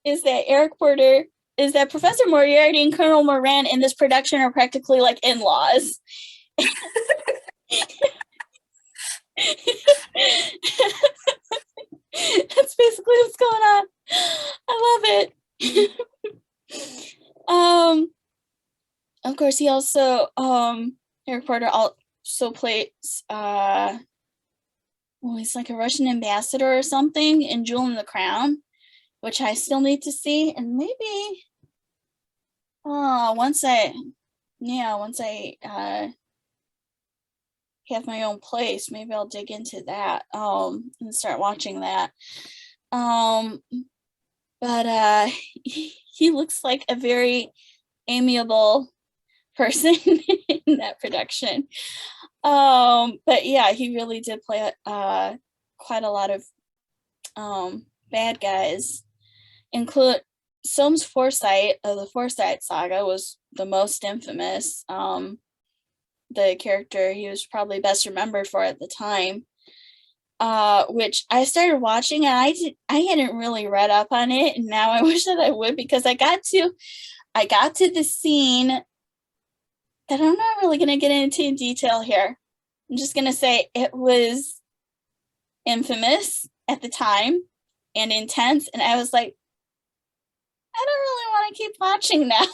Eric Porter is that Professor Moriarty and Colonel Moran in this production are practically like in-laws. That's basically what's going on. course, he also Eric Porter also plays he's like a Russian ambassador or something in Jewel in the Crown, which I still need to see, and maybe once I have my own place, maybe I'll dig into that and start watching that. But he looks like a very amiable person in that production. But yeah, he really did play quite a lot of bad guys. Include Soames Forsyth of the Forsyth Saga was the most infamous. The character he was probably best remembered for at the time. Which I started watching, and I hadn't really read up on it, and now I wish that I would, because I got to the scene that I'm not really going to get into in detail here. I'm just going to say it was infamous at the time and intense, and I was like, I don't really want to keep watching now.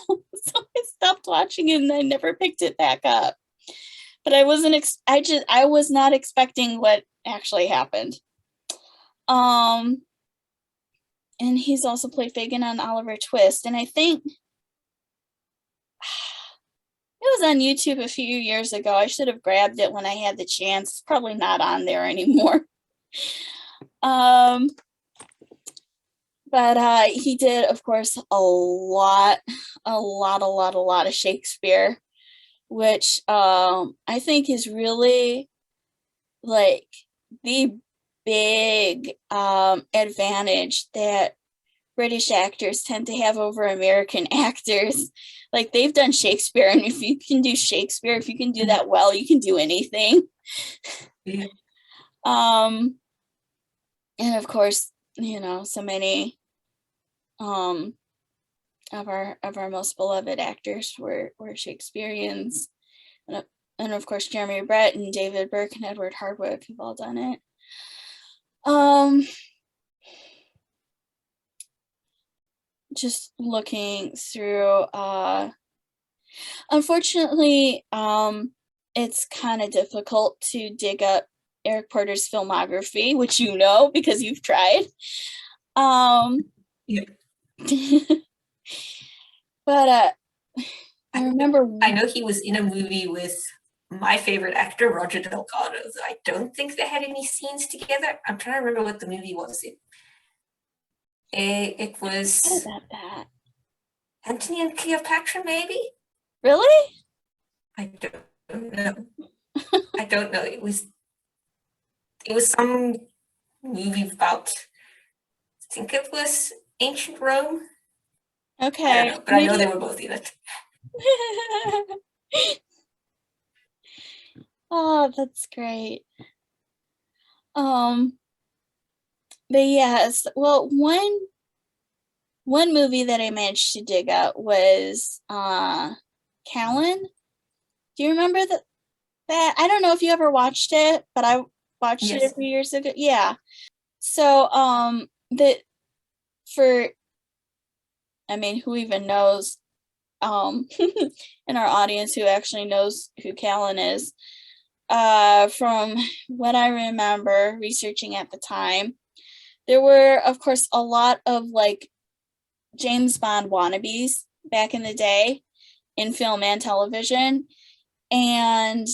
So I stopped watching it and I never picked it back up. But I was not expecting what actually happened. And he's also played Fagin on Oliver Twist, and I think it was on YouTube a few years ago. I should have grabbed it when I had the chance. It's probably not on there anymore. But he did, of course, a lot of Shakespeare, which I think is really like the big advantage that British actors tend to have over American actors. Like, they've done Shakespeare, and if you can do Shakespeare, if you can do that well, you can do anything. Yeah. And of course, so many of our most beloved actors were Shakespeareans, and of course Jeremy Brett and David Burke and Edward Hardwicke have all done it. Just looking through, unfortunately, it's kind of difficult to dig up Eric Porter's filmography, which because you've tried. Yeah. But I remember. I know he was in a movie with my favorite actor, Roger Delgado. I don't think they had any scenes together. I'm trying to remember what the movie was. It was What about that? Antony and Cleopatra, maybe? Really? I don't know. I don't know. It was some movie about, I think it was ancient Rome. Okay. I don't know, but maybe. I know they were both in it. Oh, that's great. But yes, well, one movie that I managed to dig up was Callan. Do you remember that? I don't know if you ever watched it, but I watched it a few years ago. Yeah. So who even knows in our audience who actually knows who Callan is? From what I remember researching at the time, there were, of course, a lot of like James Bond wannabes back in the day in film and television. And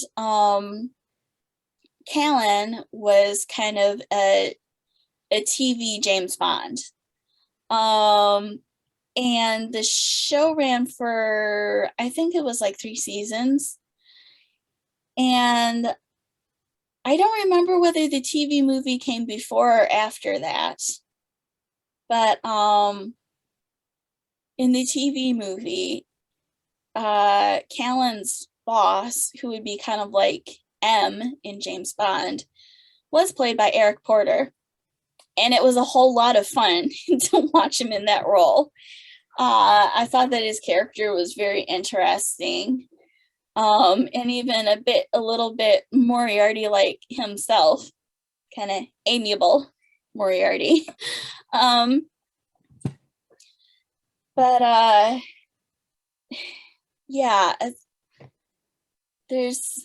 Callan was kind of a TV James Bond. And the show ran for, I think it was like 3 seasons. And I don't remember whether the TV movie came before or after that. But in the TV movie, Callan's boss, who would be kind of like M in James Bond, was played by Eric Porter. And it was a whole lot of fun to watch him in that role. I thought that his character was very interesting. And even a little bit Moriarty like himself, kind of amiable Moriarty. But yeah, there's,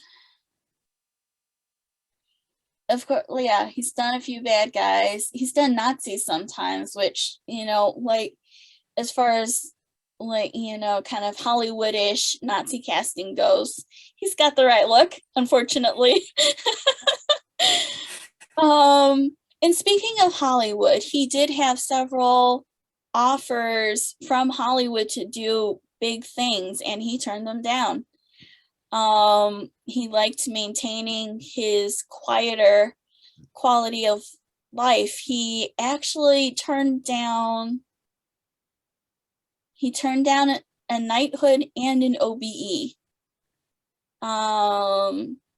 of course, yeah, he's done a few bad guys. He's done Nazis sometimes, which, you know, like, as far as, like, you know, kind of Hollywoodish Nazi casting goes, he's got the right look, unfortunately. And speaking of Hollywood, he did have several offers from Hollywood to do big things, and he turned them down. He liked maintaining his quieter quality of life. He actually turned down a knighthood and an OBE.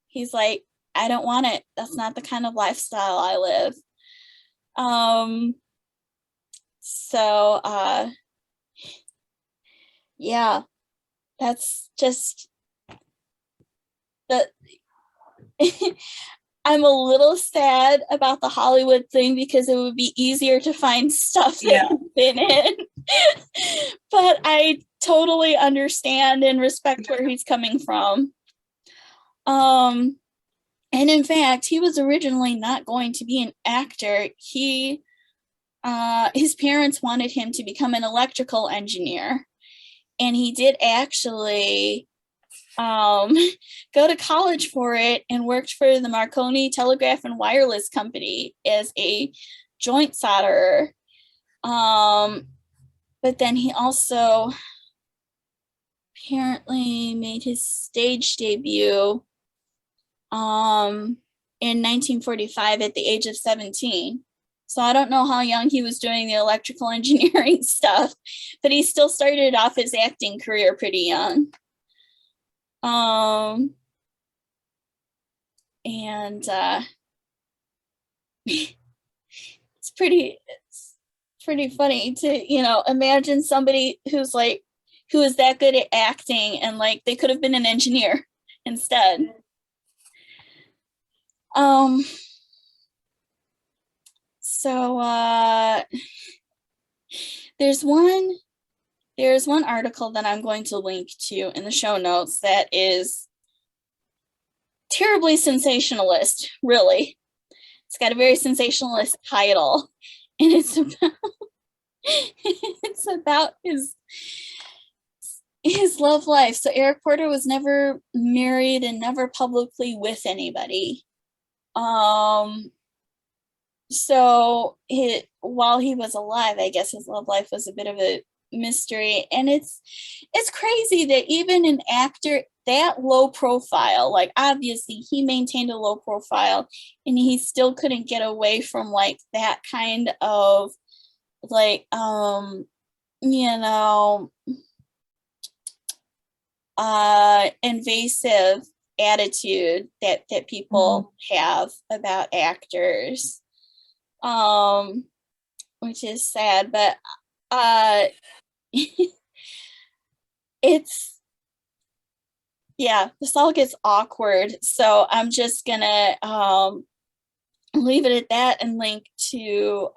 He's like, I don't want it. That's not the kind of lifestyle I live. Yeah, that's just the I'm a little sad about the Hollywood thing because it would be easier to find stuff that he's been in. But I totally understand and respect where he's coming from. And in fact, he was originally not going to be an actor. His parents wanted him to become an electrical engineer, and he did actually go to college for it and worked for the Marconi Telegraph and Wireless Company as a joint solderer. But then he also apparently made his stage debut in 1945 at the age of 17. So I don't know how young he was doing the electrical engineering stuff, but he still started off his acting career pretty young. It's pretty funny to, you know, imagine somebody who is that good at acting and like they could have been an engineer instead. There's one article that I'm going to link to in the show notes that is terribly sensationalist, really. It's got a very sensationalist title, and it's about his love life. So Eric Porter was never married and never publicly with anybody. So while he was alive, I guess his love life was a bit of a mystery. And it's crazy that even an actor that low profile, like obviously he maintained a low profile and he still couldn't get away from like that kind of like invasive attitude that people have about actors, which is sad, but this all gets awkward, so I'm just gonna leave it at that and link to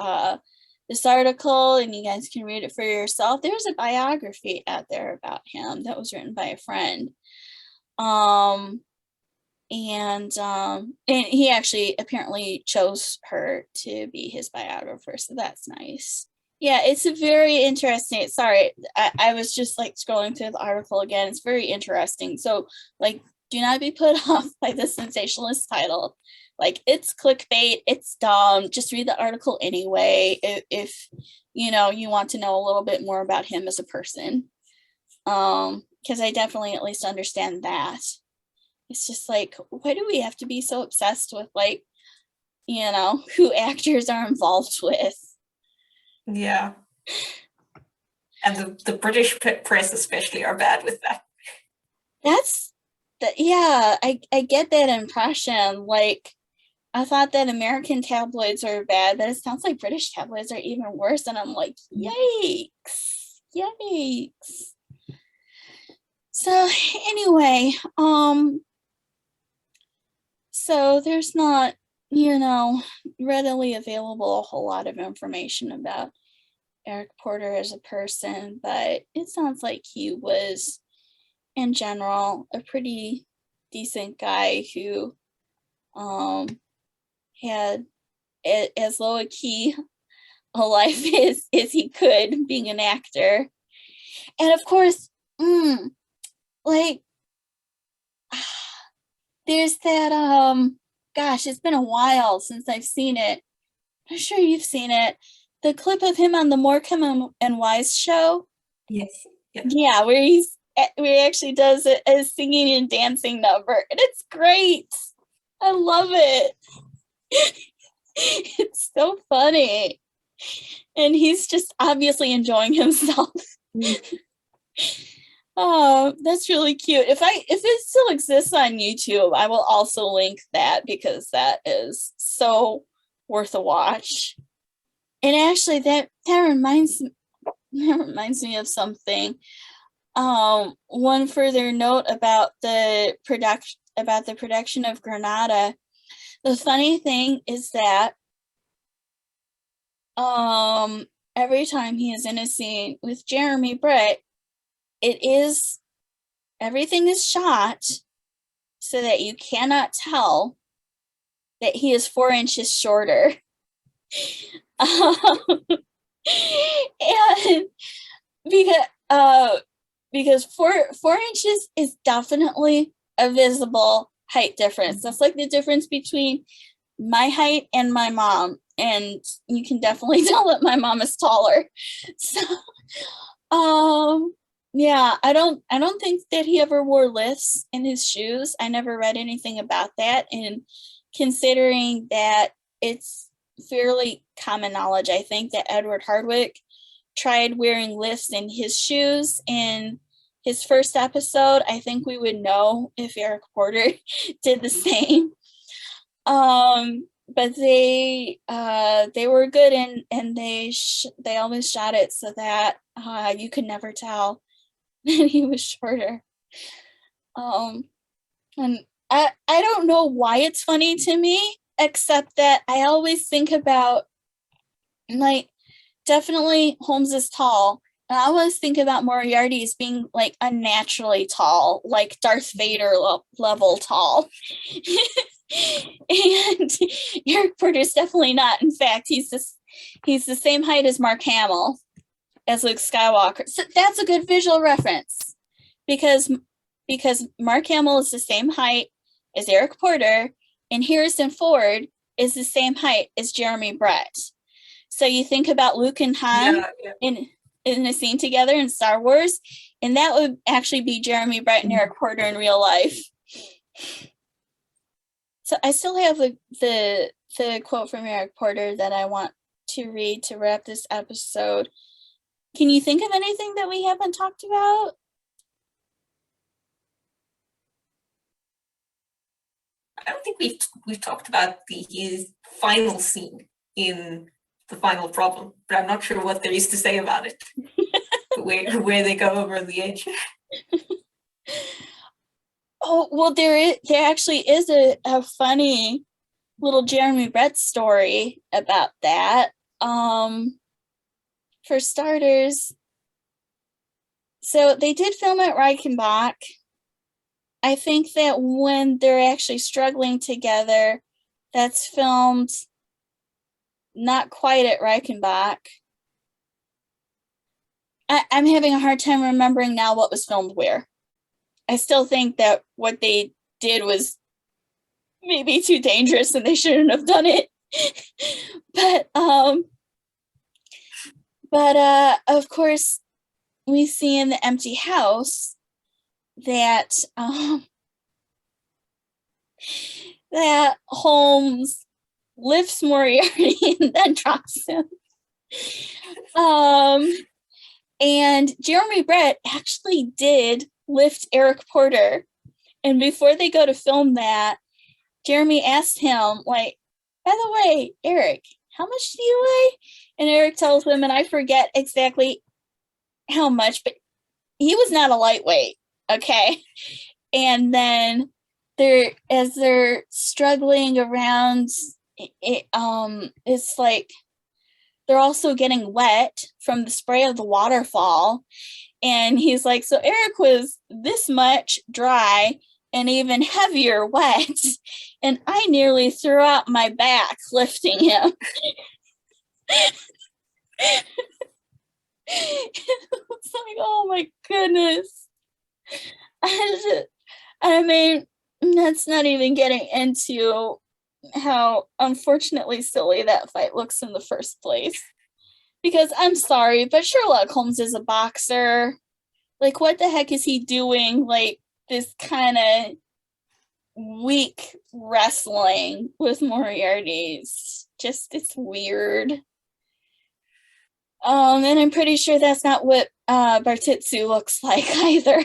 this article, and you guys can read it for yourself. There's a biography out there about him that was written by a friend. And he actually apparently chose her to be his biographer, so that's nice. Yeah, it's a very interesting. Sorry, I was just like scrolling through the article again. It's very interesting. So, like, do not be put off by the sensationalist title. Like, it's clickbait. It's dumb. Just read the article anyway if you want to know a little bit more about him as a person. Because I definitely at least understand that. It's just like, why do we have to be so obsessed with like, who actors are involved with? Yeah. And the British press especially are bad with that. I get that impression. Like, I thought that American tabloids are bad, but it sounds like British tabloids are even worse. And I'm like, yikes. So anyway, so there's not, readily available a whole lot of information about Eric Porter as a person, but it sounds like he was, in general, a pretty decent guy who had as low a key a life as he could being an actor. And of course, like there's that gosh, it's been a while since I've seen it. I'm sure you've seen it. The clip of him on the Morecambe and Wise show. Yes. Yeah, where he actually does a singing and dancing number, and it's great. I love it. It's so funny, and he's just obviously enjoying himself. Oh, that's really cute. If it still exists on YouTube, I will also link that because that is so worth a watch. And actually, that reminds me of something. One further note about the production of Granada. The funny thing is that every time he is in a scene with Jeremy Brett, everything is shot so that you cannot tell that he is 4 inches shorter. And because 4 inches is definitely a visible height difference. That's like the difference between my height and my mom, and you can definitely tell that my mom is taller. So yeah, I don't think that he ever wore lifts in his shoes. I never read anything about that, and considering that it's fairly common knowledge, I think that Edward Hardwicke tried wearing lifts in his shoes in his first episode. I think we would know if Eric Porter did the same. But they were good, and they always shot it so that you could never tell that he was shorter. And I don't know why it's funny to me, except that I always think about, like, definitely Holmes is tall. And I always think about Moriarty as being like unnaturally tall, like Darth Vader level tall. And Eric Porter's definitely not. In fact, he's the same height as Mark Hamill, as Luke Skywalker. So that's a good visual reference, because Mark Hamill is the same height as Eric Porter, and Harrison Ford is the same height as Jeremy Brett. So you think about Luke and Han in a scene together in Star Wars, and that would actually be Jeremy Brett and Eric Porter in real life. So I still have the quote from Eric Porter that I want to read to wrap this episode. Can you think of anything that we haven't talked about? I don't think we've talked about his final scene in The Final Problem, but I'm not sure what there is to say about it. where they go over the edge. Oh, well, there actually is a funny little Jeremy Brett story about that. For starters, so they did film at Reichenbach. I think that when they're actually struggling together, that's filmed not quite at Reichenbach. I'm having a hard time remembering now what was filmed where. I still think that what they did was maybe too dangerous and they shouldn't have done it. But of course, we see in the empty house that that Holmes lifts Moriarty and then drops him. And Jeremy Brett actually did lift Eric Porter. And before they go to film that, Jeremy asked him, like, by the way, Eric, how much do you weigh? And Eric tells him, and I forget exactly how much, but he was not a lightweight, okay? And then as they're struggling around, it's like they're also getting wet from the spray of the waterfall. And he's like, so Eric was this much dry, and even heavier wet. And I nearly threw out my back lifting him. It's like, oh my goodness. I mean, that's not even getting into how unfortunately silly that fight looks in the first place. Because I'm sorry, but Sherlock Holmes is a boxer. Like, what the heck is he doing? Like, this kind of weak wrestling with Moriarty's. It's weird. And I'm pretty sure that's not what Bartitsu looks like either.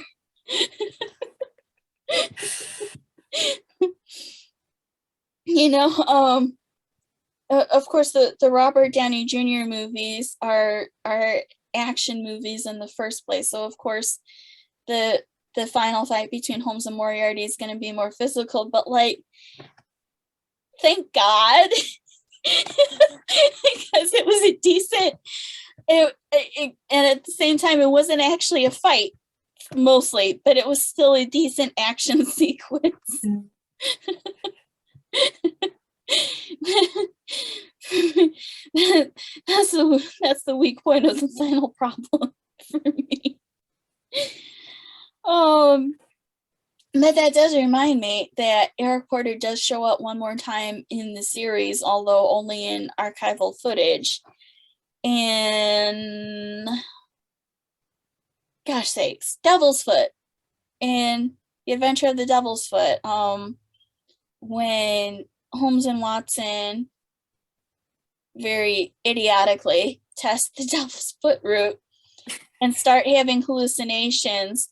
Of course, the Robert Downey Jr. movies are action movies in the first place. So of course, the final fight between Holmes and Moriarty is going to be more physical. But like, thank God, because it was a decent. And at the same time, it wasn't actually a fight, mostly, but it was still a decent action sequence. That's the weak point of the final problem for me. But that does remind me that Eric Porter does show up one more time in the series, although only in archival footage. And gosh sakes, Devil's Foot and The Adventure of the Devil's Foot. When Holmes and Watson very idiotically test the Devil's Foot route and start having hallucinations.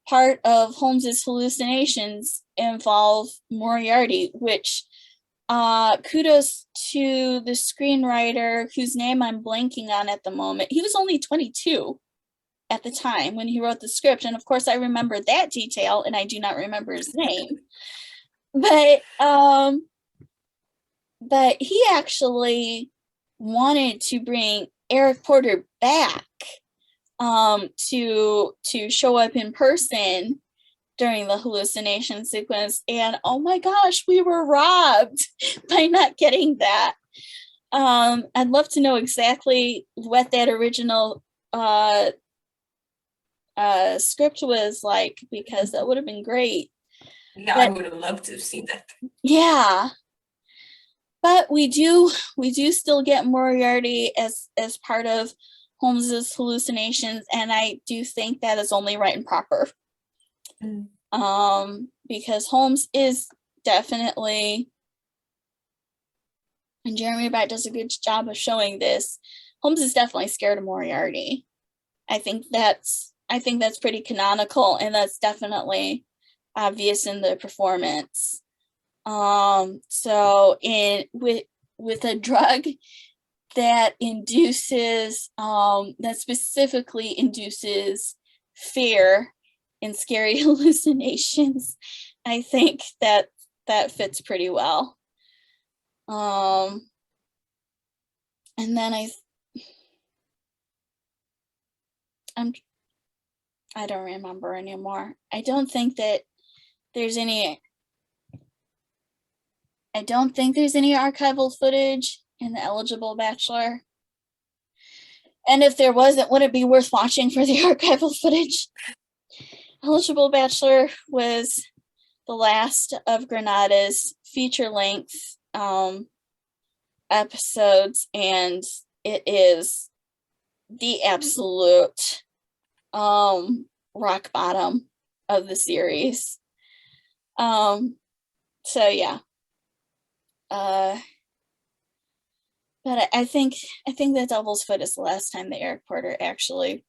Part of Holmes's hallucinations involve Moriarty, which kudos to the screenwriter whose name I'm blanking on at the moment. He was only 22 at the time when he wrote the script. And of course I remember that detail and I do not remember his name. But he actually wanted to bring Eric Porter back to show up in person during the hallucination sequence, and oh my gosh, we were robbed by not getting that. I'd love to know exactly what that original script was like, because that would have been great. Yeah, but I would have loved to have seen that. Yeah. But we do still get Moriarty as part of Holmes's hallucinations, and I do think that is only right and proper. Because Holmes is definitely, and Jeremy Brett does a good job of showing this, Holmes is definitely scared of Moriarty. I think that's pretty canonical, and that's definitely obvious in the performance. So with a drug that induces, that specifically induces fear and scary hallucinations, I think that fits pretty well. And then I don't remember anymore. I don't think there's any archival footage in The Eligible Bachelor. And if there wasn't, would it be worth watching for the archival footage? Eligible Bachelor was the last of Granada's feature-length episodes, and it is the absolute rock bottom of the series. So yeah. But I think that Devil's Foot is the last time that Eric Porter actually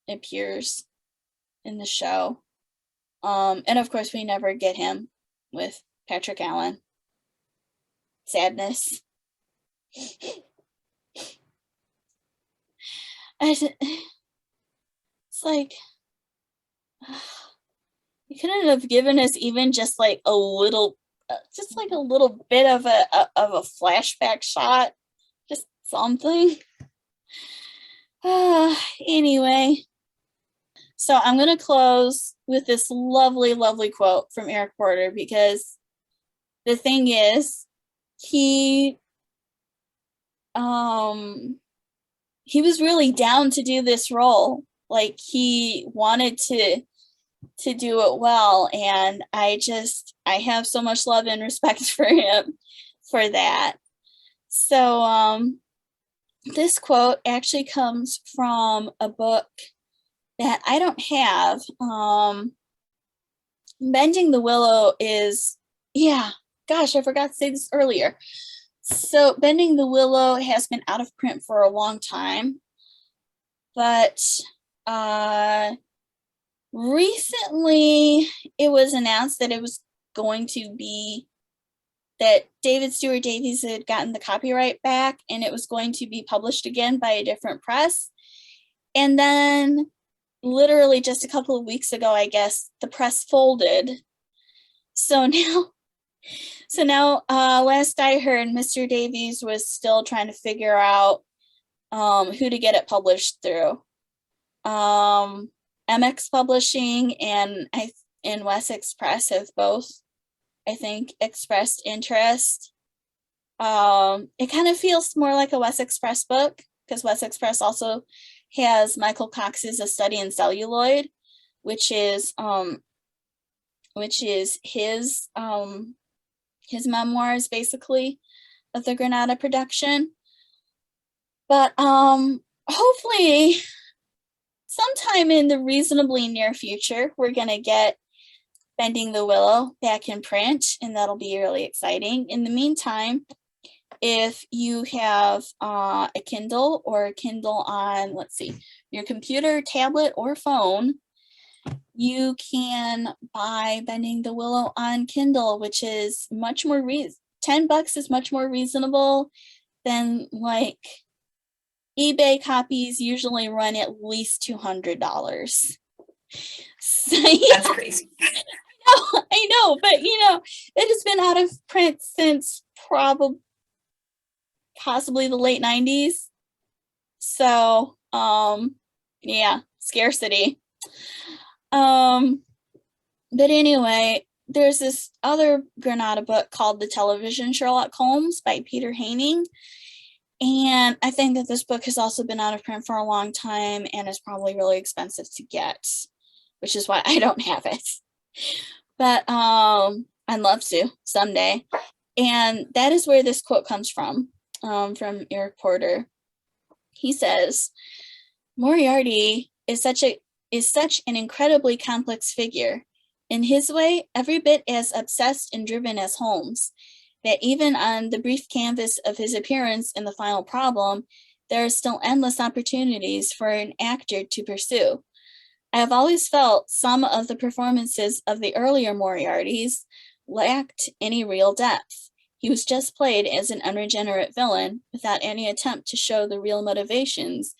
appears in the show. And of course we never get him with Patrick Allen. Sadness. It's like, you couldn't have given us even just like a little bit of a flashback shot, just something. Anyway, So I'm going to close with this lovely, lovely quote from Eric Porter, because the thing is, he was really down to do this role. Like, he wanted to do it well, and I have so much love and respect for him for that. So this quote actually comes from a book that I don't have. Bending the Willow is, I forgot to say this earlier. So Bending the Willow has been out of print for a long time, but recently it was announced that it was going to be, that David Stewart Davies had gotten the copyright back and it was going to be published again by a different press. And then literally just a couple of weeks ago, I guess, the press folded. So now, last I heard, Mr. Davies was still trying to figure out who to get it published through. MX Publishing and Wessex Press have both, I think, expressed interest. It kind of feels more like a Wessex Press book, because Wessex Press also has Michael Cox's A Study in Celluloid, which is his memoirs, basically, of the Granada production. But hopefully sometime in the reasonably near future, we're going to get Bending the Willow back in print, and that'll be really exciting. In the meantime, if you have a Kindle or a Kindle on, your computer, tablet, or phone, you can buy Bending the Willow on Kindle, which is much more $10 is much more reasonable than like eBay copies usually run at least $200. So, That's crazy. I know, but it has been out of print since possibly the late 90s. So, scarcity. But anyway, there's this other Granada book called The Television Sherlock Holmes by Peter Hayning. And I think that this book has also been out of print for a long time and is probably really expensive to get, which is why I don't have it. But I'd love to someday. And that is where this quote comes from Eric Porter. He says, Moriarty is such an incredibly complex figure. In his way, every bit as obsessed and driven as Holmes, that even on the brief canvas of his appearance in The Final Problem, there are still endless opportunities for an actor to pursue. I have always felt some of the performances of the earlier Moriartys lacked any real depth. He was just played as an unregenerate villain without any attempt to show the real motivations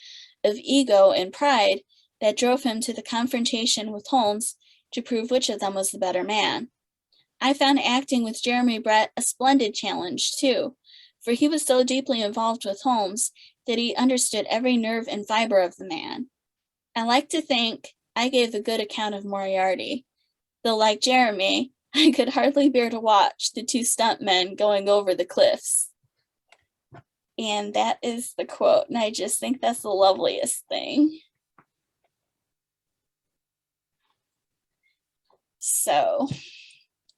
of ego and pride that drove him to the confrontation with Holmes to prove which of them was the better man. I found acting with Jeremy Brett a splendid challenge, too, for he was so deeply involved with Holmes that he understood every nerve and fiber of the man. I like to think I gave a good account of Moriarty, though like Jeremy, I could hardly bear to watch the two stuntmen going over the cliffs. And that is the quote, and I just think that's the loveliest thing. So,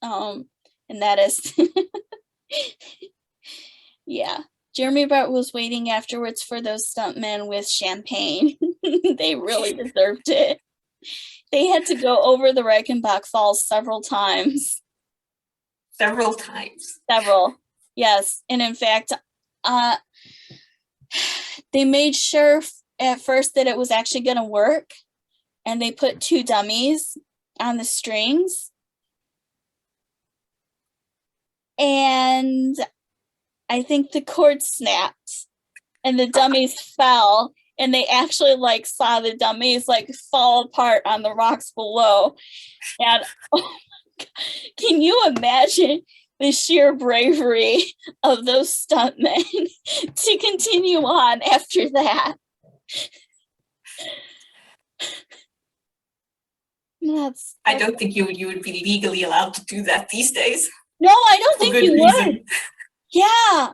and that is, Jeremy Brett was waiting afterwards for those stuntmen with champagne. They really deserved it. They had to go over the Reichenbach Falls several times. Several times. Several, yes. And in fact, they made sure at first that it was actually going to work, and they put two dummies on the strings. And I think the cord snapped and the dummies fell, and they actually saw the dummies fall apart on the rocks below. And can you imagine the sheer bravery of those stuntmen to continue on after that? I don't think you would be legally allowed to do that these days. No, I don't For think good you reason. would. Yeah,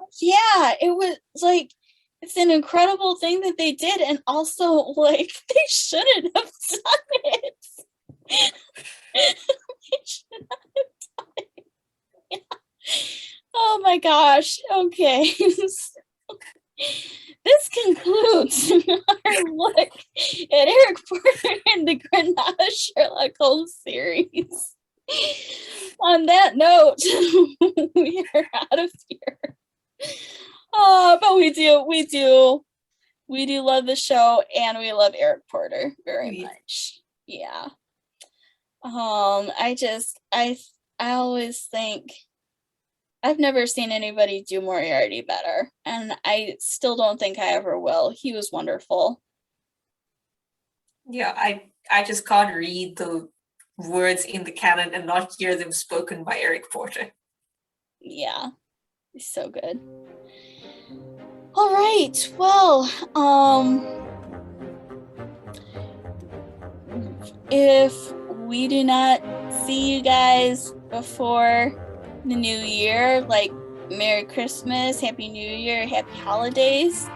it was like, it's an incredible thing that they did, and also like they shouldn't have done it. They should not have done it. Yeah. Oh my gosh. Okay. This concludes our look at Eric Porter and the Granada Sherlock Holmes series. On that note, we are out of here. But we do love the show, and we love Eric Porter very much. Yeah. I always think I've never seen anybody do Moriarty better, and I still don't think I ever will. He was wonderful. Yeah, I just can't read the words in the canon and not hear them spoken by Eric Porter. Yeah, he's so good. All right, well, if we do not see you guys before the new year, like Merry Christmas, Happy New Year, Happy Holidays,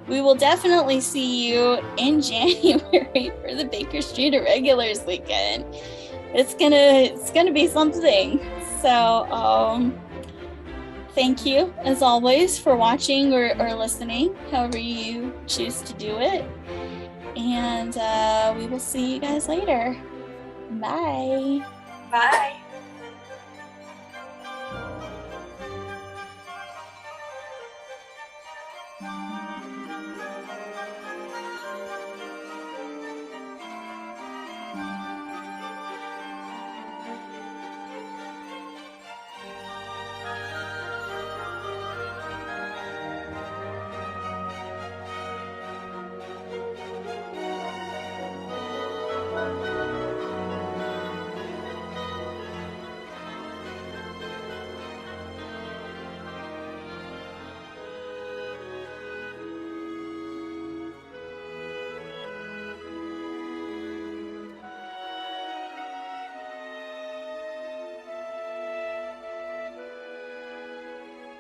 we will definitely see you in January for the Baker Street Irregulars weekend. It's gonna be something. So thank you as always for watching or listening, however you choose to do it. And we will see you guys later. Bye. Bye.